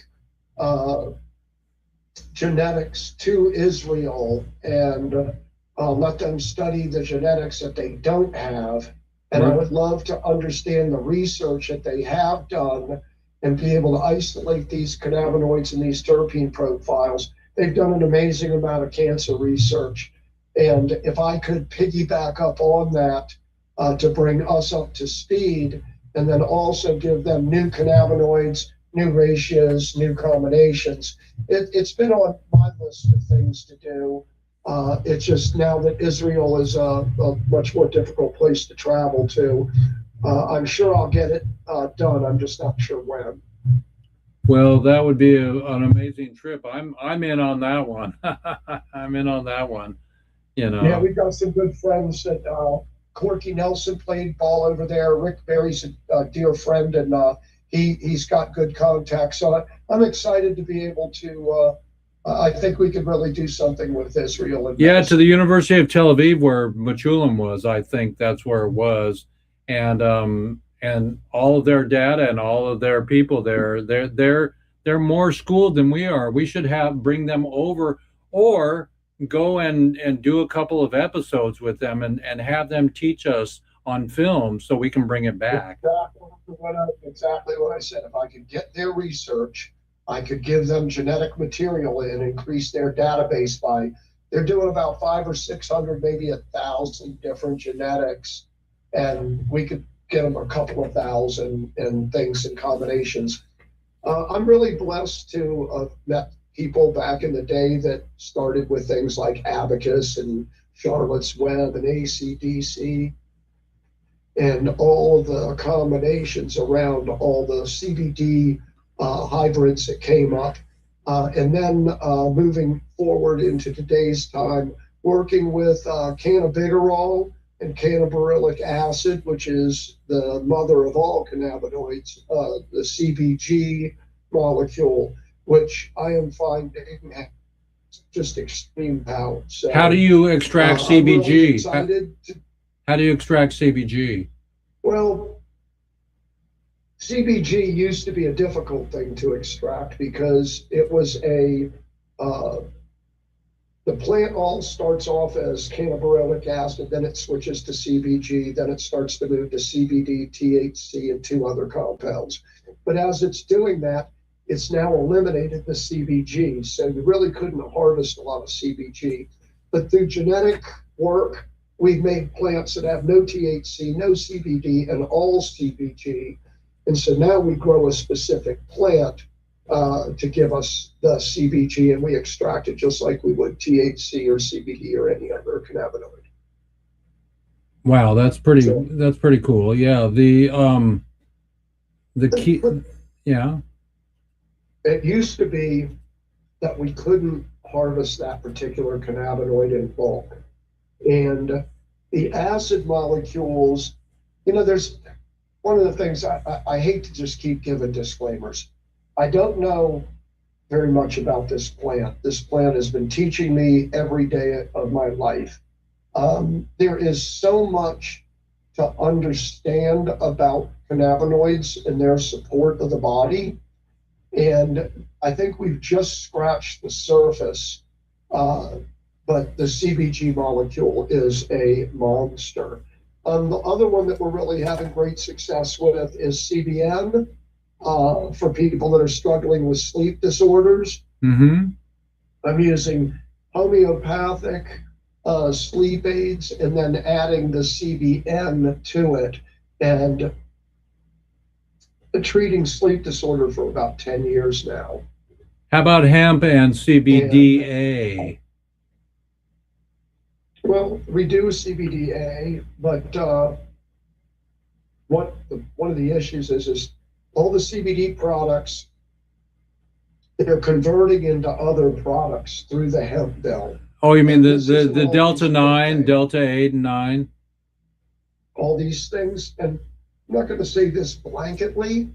genetics to Israel and let them study the genetics that they don't have. And I would love to understand the research that they have done and be able to isolate these cannabinoids and these terpene profiles. They've done an amazing amount of cancer research. And if I could piggyback up on that to bring us up to speed, and then also give them new cannabinoids, new ratios, new combinations. It's been on my list of things to do. It's just now that Israel is a much more difficult place to travel to. I'm sure I'll get it done. I'm just not sure when. Well, that would be an amazing trip. I'm in on that one. I'm in on that one. You know. Yeah, we've got some good friends that Corky Nelson played ball over there. Rick Berry's a dear friend, and he's got good contacts. So I'm excited to be able to. I think we could really do something with Israel. Yeah, to the University of Tel Aviv, where Mechoulam was. I think that's where it was, and all of their data and all of their people there, they're more schooled than we are. We should bring them over, or go and do a couple of episodes with them and have them teach us on film so we can bring it back. Exactly what I said. If I could get their research, I could give them genetic material and increase their database by, they're doing about 500 or 600, maybe 1,000 different genetics. And we could get them a couple of thousand and things and combinations. I'm really blessed to have met people back in the day that started with things like Abacus and Charlotte's Web and ACDC and all the combinations around all the CBD hybrids that came up. And then moving forward into today's time, working with cannabigerol and cannabirylic acid, which is the mother of all cannabinoids, the CBG molecule, which I am finding has just extreme power. So, how do you extract CBG? Really how do you extract CBG? Well, CBG used to be a difficult thing to extract because it was the plant all starts off as cannabirylic acid, then it switches to CBG, then it starts to move to CBD, THC, and 2 other compounds. But as it's doing that, it's now eliminated the CBG, so you really couldn't harvest a lot of CBG. But through genetic work, we've made plants that have no THC, no CBD, and all CBG. And so now we grow a specific plant to give us the CBG, and we extract it just like we would THC or CBD or any other cannabinoid. Wow, that's pretty cool. Yeah, the key. Yeah. It used to be that we couldn't harvest that particular cannabinoid in bulk. And the acid molecules, there's one of the things I hate to just keep giving disclaimers. I don't know very much about this plant. This plant has been teaching me every day of my life. There is so much to understand about cannabinoids and their support of the body. And I think we've just scratched the surface, but the CBG molecule is a monster. The other one that we're really having great success with is CBN for people that are struggling with sleep disorders. Mm-hmm. I'm using homeopathic sleep aids and then adding the CBN to it and treating sleep disorder for about 10 years now. How about hemp and CBDA? Well, we do CBDA, but one of the issues is all the CBD products they're converting into other products through the hemp bill. Oh, you mean And the this is the an Delta always 9, good thing. Delta 8 and 9? All these things, and I'm not going to say this blanketly,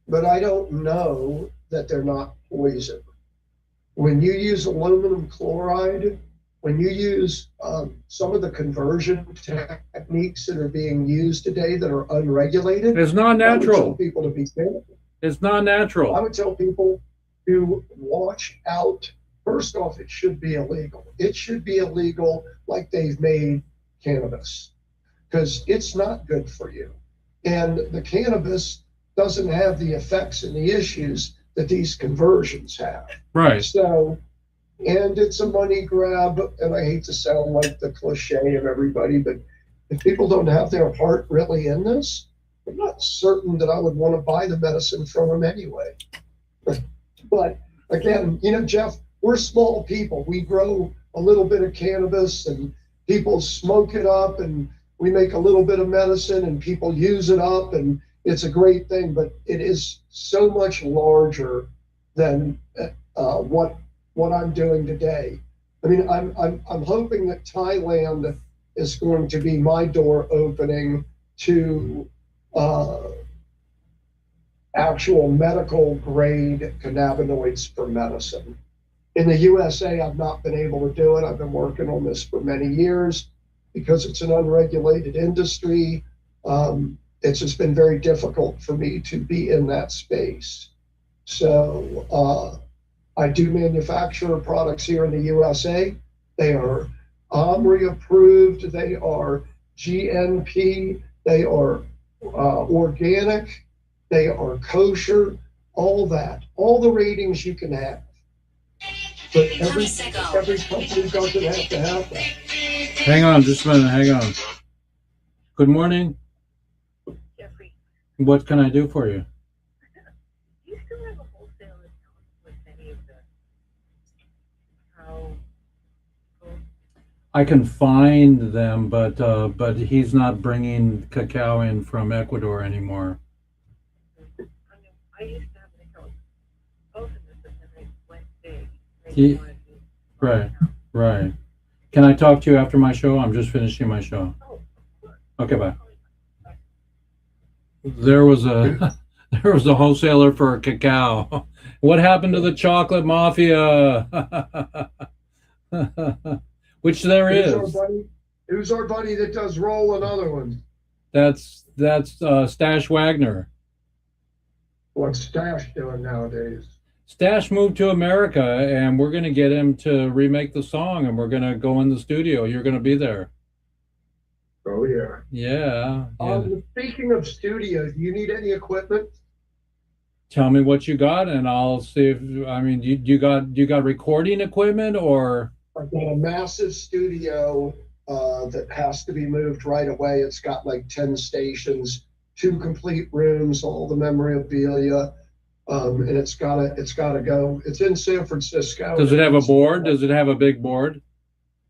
but I don't know that they're not poison. When you use aluminum chloride, when you use some of the conversion techniques that are being used today that are unregulated, It's not I would tell natural. people to be careful. It's not I natural. would tell people to watch out. First off, it should be illegal. It should be illegal like they've made cannabis, because it's not good for you. And the cannabis doesn't have the effects and the issues that these conversions have. Right. So, and it's a money grab, and I hate to sound like the cliche of everybody, but if people don't have their heart really in this, I'm not certain that I would want to buy the medicine from them anyway. But again, Jeff, we're small people. We grow a little bit of cannabis and people smoke it up, and we make a little bit of medicine and people use it up, and it's a great thing, but it is so much larger than what I'm doing today. I mean, I'm hoping that Thailand is going to be my door opening to actual medical grade cannabinoids for medicine. In the USA, I've not been able to do it. I've been working on this for many years because it's an unregulated industry. It's just been very difficult for me to be in that space. So I do manufacture products here in the USA. They are OMRI approved. They are GNP. They are organic. They are kosher. All that. All the ratings you can have. But every company doesn't have to have that. Hang on just a minute. Hang on. Good morning. Jeffrey, What can I do for you? do you still have a wholesale account with any of the how I can find them, but he's not bringing cacao in from Ecuador anymore. I used to have an account both of them, but then they went big. Ye- wanted to Right, right. Can I talk to you after my show? I'm just finishing my show. Oh, Okay, bye. There was a there was a wholesaler for cacao. What happened to the chocolate mafia? Which there is. Who's our buddy that does roll another one? That's Stash Wagner. What's Stash doing nowadays? Stash moved to America, and we're going to get him to remake the song, and we're going to go in the studio. You're going to be there. Oh yeah. Yeah. Speaking of studio, do you need any equipment? Tell me what you got, and I'll see if you got recording equipment or. I've got a massive studio that has to be moved right away. It's got like 10 stations, 2 complete rooms, all the memorabilia. And it's gotta go. It's in San Francisco. Does it have a board? Does it have a big board?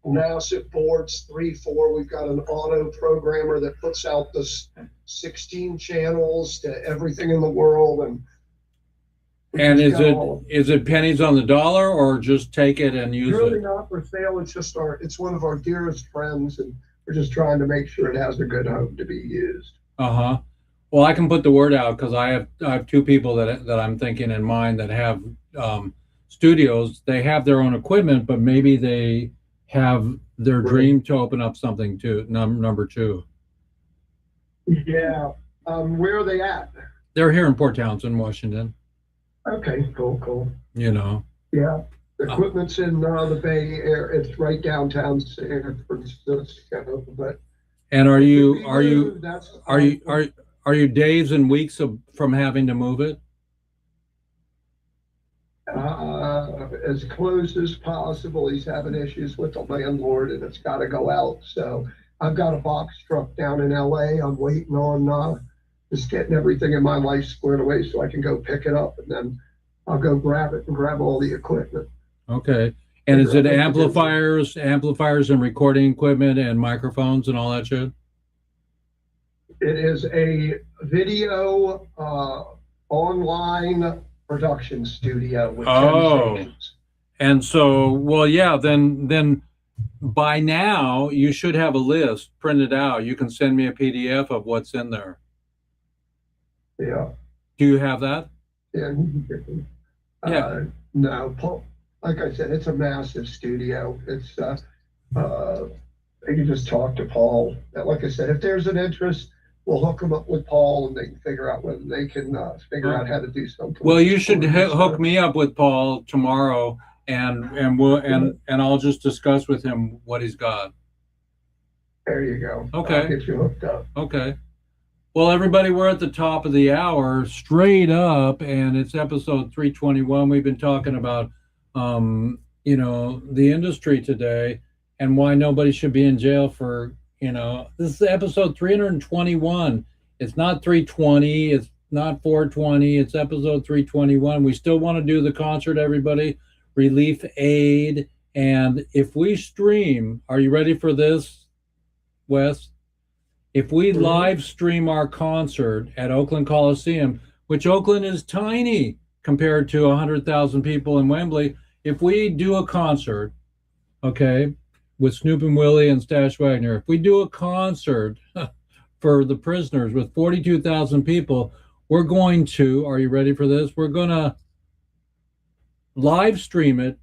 Massive boards, 3, 4. We've got an auto programmer that puts out the 16 channels to everything in the world. And is it pennies on the dollar, or just take it and use really it? not for sale. It's one of our dearest friends, and we're just trying to make sure it has a good home to be used. Uh-huh. Well, I can put the word out because I have 2 people that I'm thinking in mind that have studios. They have their own equipment, but maybe they have their dream to open up something too. Number 2. Yeah. Where are they at? They're here in Port Townsend, Washington. Okay, cool. You know. Yeah. The equipment's in the Bay Area. It's right downtown San Francisco. But And are you days and weeks from having to move it? as close as possible. He's having issues with the landlord, and it's got to go out. So I've got a box truck down in LA. I'm waiting on just getting everything in my life squared away so I can go pick it up, and then I'll go grab it and grab all the equipment. Okay. And is it amplifiers and recording equipment and microphones and all that shit? It is a video online production studio with 10 Oh. stations. And so, well, yeah, then by now you should have a list printed out. You can send me a PDF of what's in there. Yeah. Do you have that? And Yeah. no, Paul, like I said, it's a massive studio. It's you can just talk to Paul. Like I said, if there's an interest, we'll hook them up with Paul, and they can figure out whether they can figure out how to do something. Well, with you this should board, hook me up with Paul tomorrow, and we'll and I'll just discuss with him what he's got. There you go. Okay. I'll get you hooked up. Okay. Well, everybody, we're at the top of the hour, straight up, and it's episode 321. We've been talking about, the industry today and why nobody should be in jail for, this is episode 321. It's not 320. It's not 420. It's episode 321. We still want to do the concert, everybody. Relief Aid. And if we stream, are you ready for this, Wes? If we live stream our concert at Oakland Coliseum, which Oakland is tiny compared to 100,000 people in Wembley, if we do a concert, okay, with Snoop and Willie and Stash Wagner, if we do a concert for the prisoners with 42,000 people, we're going to, are you ready for this? We're going to live stream it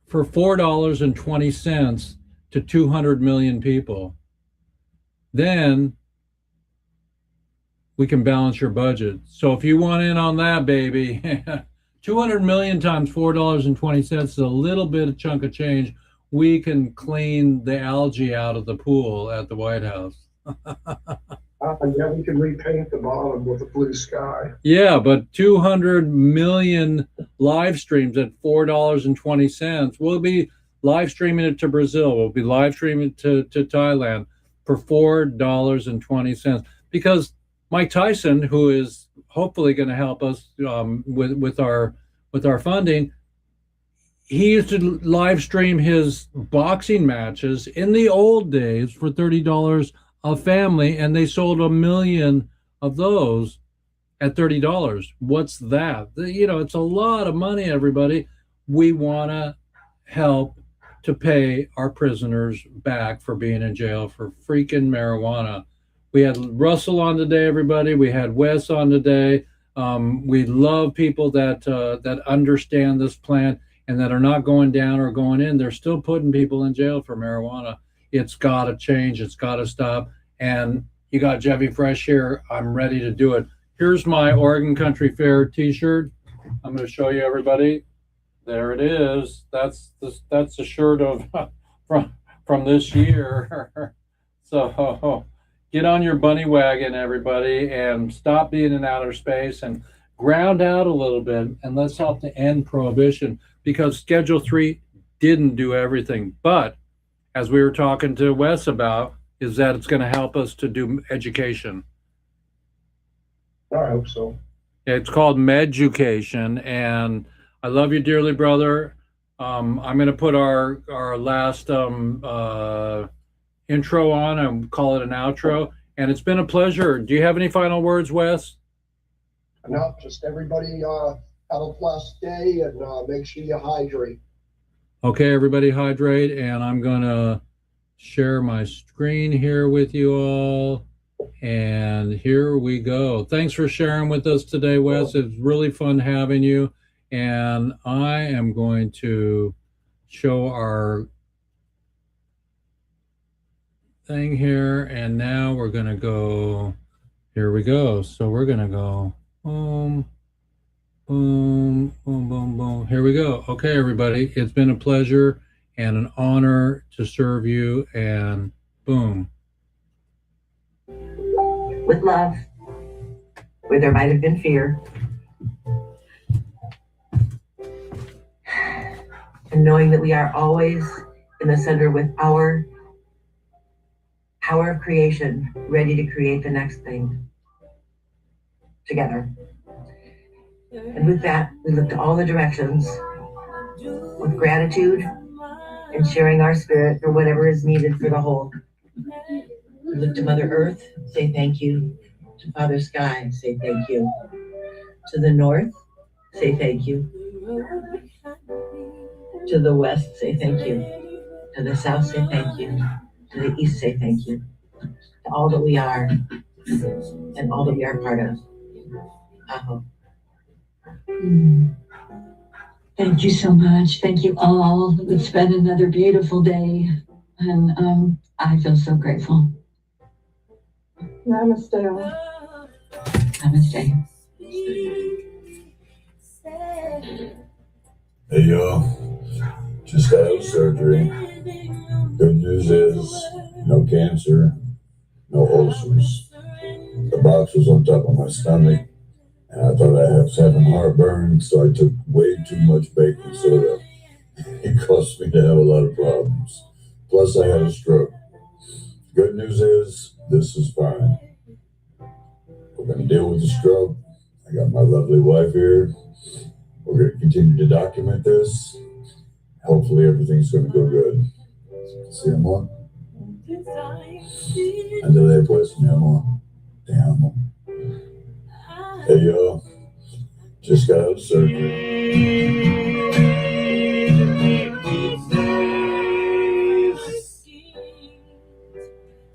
for $4.20 to 200 million people. Then we can balance your budget. So if you want in on that, baby, 200 million times $4.20 is a little bit of chunk of change. We can clean the algae out of the pool at the White House. Yeah, we can repaint the bottom with a blue sky. Yeah, but 200 million live streams at $4.20. We'll be live streaming it to Brazil. We'll be live streaming it to Thailand for $4.20, because Mike Tyson, who is hopefully going to help us with our funding, he used to live stream his boxing matches in the old days for $30 a family, and they sold 1 million of those at $30. What's that? It's a lot of money, everybody. We want to help to pay our prisoners back for being in jail for freaking marijuana. We had Russell on today, everybody. We had Wes on today. We love people that understand this plan and that are not going down or going in. They're still putting people in jail for marijuana. It's got to change. It's got to stop. And you got Jeffy Fresh here. I'm ready to do it. Here's my Oregon Country Fair t-shirt. I'm going to show you, everybody. There it is. That's the shirt of from this year. So get on your bunny wagon, everybody, and stop being in outer space and ground out a little bit, and let's help to end prohibition, because Schedule 3 didn't do everything. But as we were talking to Wes about, is that it's going to help us to do education. I hope so. It's called Meducation, and I love you dearly, brother. I'm going to put our last intro on and call it an outro. And it's been a pleasure. Do you have any final words, Wes? No, just everybody have a blessed day, and make sure you hydrate. Okay, everybody hydrate. And I'm going to share my screen here with you all. And here we go. Thanks for sharing with us today, Wes. It's really fun having you. And I am going to show our thing here. And now we're going to go, here we go. So we're going to go boom, boom, boom, boom, boom. Here we go. Okay, everybody. It's been a pleasure and an honor to serve you. And boom. With love, where there might have been fear, and knowing that we are always in the center with our power of creation, ready to create the next thing together. And with that, we look to all the directions with gratitude and sharing our spirit for whatever is needed for the whole. We look to Mother Earth, say thank you. To Father Sky, say thank you. To the north, say thank you. To the west, say thank you. To the south, say thank you. To the east, say thank you. To all that we are and all that we are part of. Aho. Thank you so much. Thank you all. It's been another beautiful day. And I feel so grateful. Namaste. Namaste. Hey y'all, just got out of surgery. Good news is, no cancer, no ulcers. The box was on top of my stomach, and I thought I was having heartburn, so I took way too much baking soda. It caused me to have a lot of problems. Plus, I had a stroke. Good news is, this is fine. We're going to deal with the stroke. I got my lovely wife here. We're going to continue to document this. Hopefully, everything's going to go good. ¿Sí, amor? Ándale, pues, mi amor. Te amo. Hey, y'all. Just got out of surgery.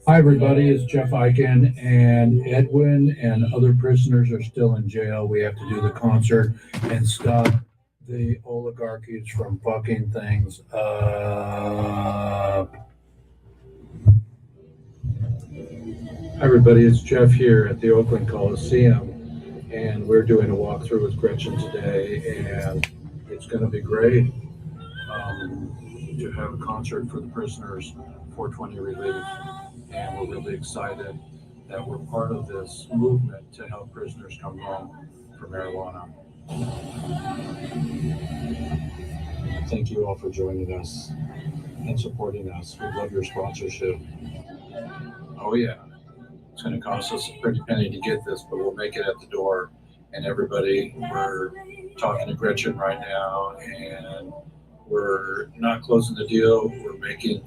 Hi, everybody. It's Jeff Eichen, and Edwin and other prisoners are still in jail. We have to do the concert and stop the oligarchies from fucking things up. Hi, everybody. It's Jeff here at the Oakland Coliseum, and we're doing a walkthrough with Gretchen today, and it's going to be great to have a concert for the prisoners, 420 relief. And we're really excited that we're part of this movement to help prisoners come home for marijuana. Thank you all for joining us and supporting us. We love your sponsorship. Oh yeah, it's going to cost us a pretty penny to get this, but we'll make it at the door. And everybody, we're talking to Gretchen right now, and we're not closing the deal. We're making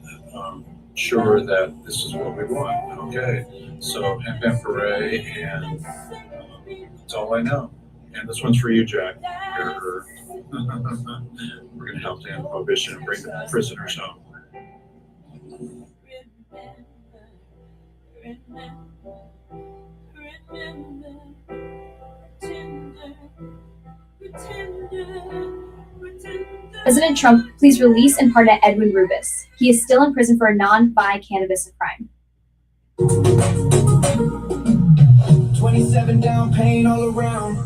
sure that this is what we want. Okay, so hemp hooray, and that's all I know. And this one's for you, Jack. We're going to help to end prohibition and bring the prisoners home. President Trump, please release and pardon Edwin Rubis. He is still in prison for a non-bi cannabis crime. 27 down, pain all around.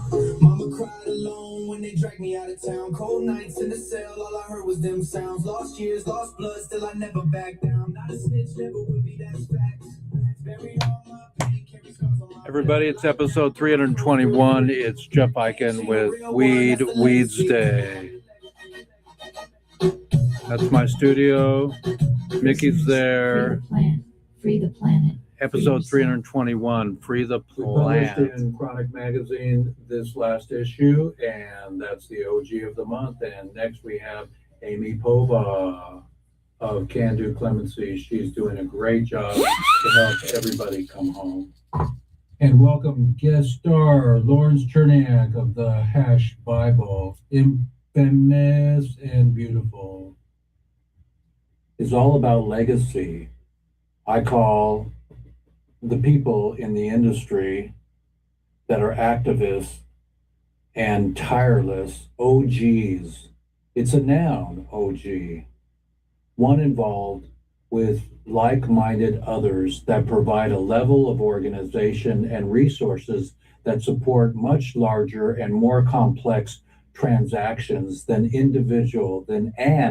Mama cried alone when they dragged me out of town. Cold nights in the cell, all I heard was them sounds. Lost years, lost blood, still I never back down. Not a snitch, never will be, that's facts. Buried all my pain, carry scars on my Everybody, it's episode 321. It's Jeff Eichen with WEEDSDAYS. That's my studio. Mickey's there. Free the planet. Episode 321, Free the Planet. We published in Chronic Magazine this last issue, and that's the OG of the month. And next we have Amy Pova of Can Do Clemency. She's doing a great job to help everybody come home. And welcome guest star Lawrence Cherniak of the Hash Bible, infamous and beautiful. It's all about legacy. I call the people in the industry that are activists and tireless OGs. It's a noun, OG. One involved with like-minded others that provide a level of organization and resources that support much larger and more complex transactions than an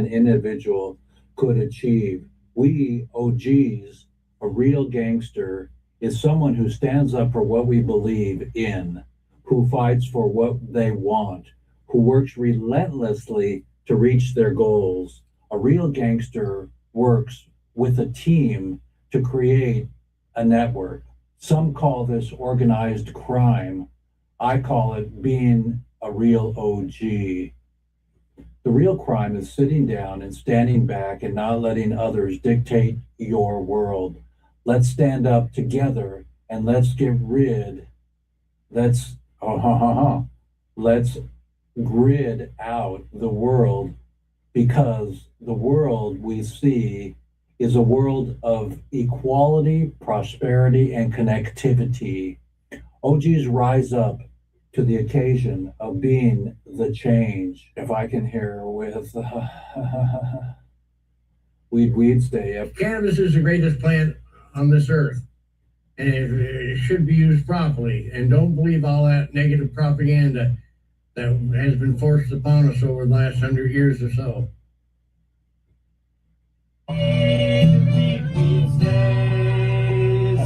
individual could achieve. We OGs, a real gangster, is someone who stands up for what we believe in, who fights for what they want, who works relentlessly to reach their goals. A real gangster works with a team to create a network. Some call this organized crime. I call it being a real OG. The real crime is sitting down and standing back and not letting others dictate your world. Let's stand up together and let's grid out the world, because the world we see is a world of equality, prosperity, and connectivity. OGs rise up to the occasion of being the change. If I can hear with Weeds Day. Cannabis is the greatest plant on this earth, and it should be used properly. And don't believe all that negative propaganda that has been forced upon us over the last 100 years or so.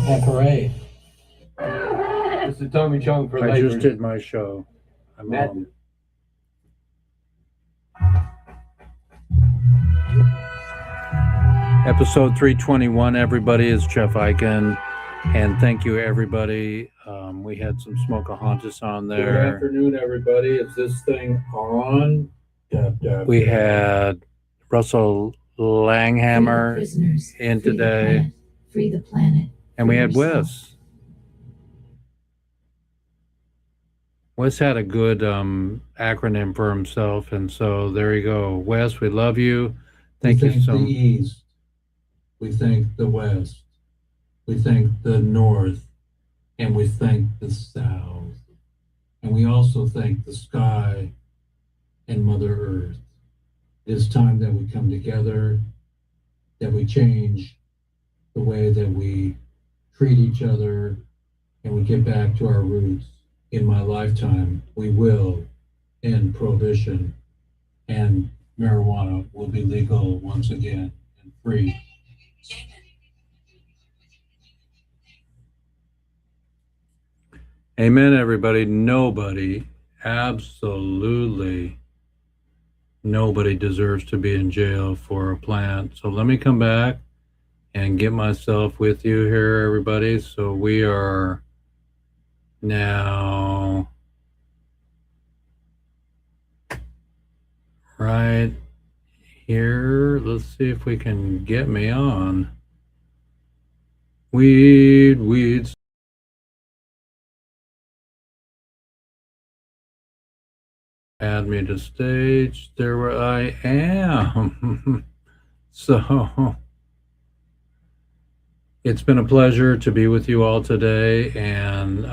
Happy parade. It's the Tommy Chong for I just Labor. did my show. I'm Matt- home. Episode 321, everybody, is Jeff Eichen. And thank you, everybody. We had some Smokahontas on there. Good afternoon, everybody. Is this thing on? We had Russell Langhammer Prisoners, in free the today. planet, free the planet. And we free had yourself. Wes. Wes had a good acronym for himself, and so there you go. Wes, we love you. Thank you so much. The East. We thank the West. We thank the North. And we thank the South. And we also thank the sky and Mother Earth. It is time that we come together, that we change the way that we treat each other, and we get back to our roots. In my lifetime, we will end prohibition, and marijuana will be legal once again and free. Amen, everybody. Nobody, absolutely nobody deserves to be in jail for a plant. So let me come back and get myself with you here, everybody. So we are now right here. Let's see if we can get me on. Weeds. Add me to stage. There I am. So it's been a pleasure to be with you all today, and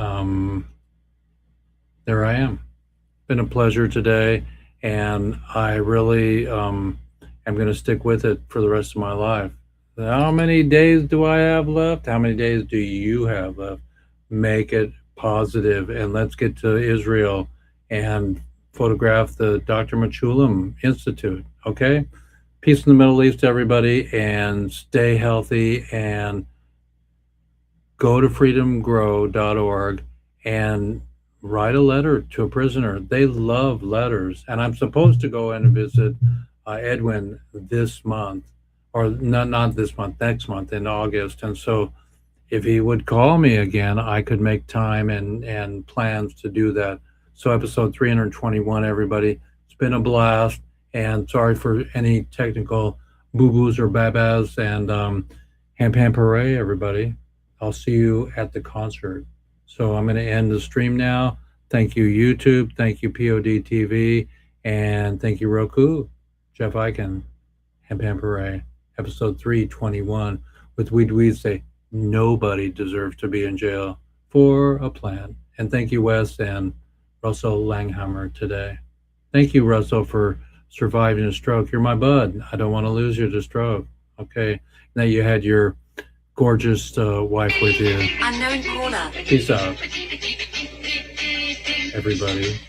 there I am. Been a pleasure today, and I really am going to stick with it for the rest of my life. How many days do I have left? How many days do you have left? Make it positive, and let's get to Israel and photograph the Dr. Machulam Institute, okay? Peace in the Middle East, everybody, and stay healthy, and go to freedomgrow.org and write a letter to a prisoner. They love letters, and I'm supposed to go in and visit Edwin this month, or not this month, next month in August, and so if he would call me again, I could make time and plans to do that. So episode 321, everybody. It's been a blast, and sorry for any technical boo-boos or babas, and ham parade, everybody. I'll see you at the concert. So I'm going to end the stream now. Thank you, YouTube. Thank you, POD TV. And thank you, Roku. Jeff Eichen, ham parade. Episode 321 with Weedsday. Nobody deserves to be in jail for a plant. And thank you, Wes and Russell Langhammer today. Thank you, Russell, for surviving a stroke. You're my bud. I don't want to lose you to stroke. Okay. Now you had your gorgeous wife with you. Unknown caller. Peace out, everybody.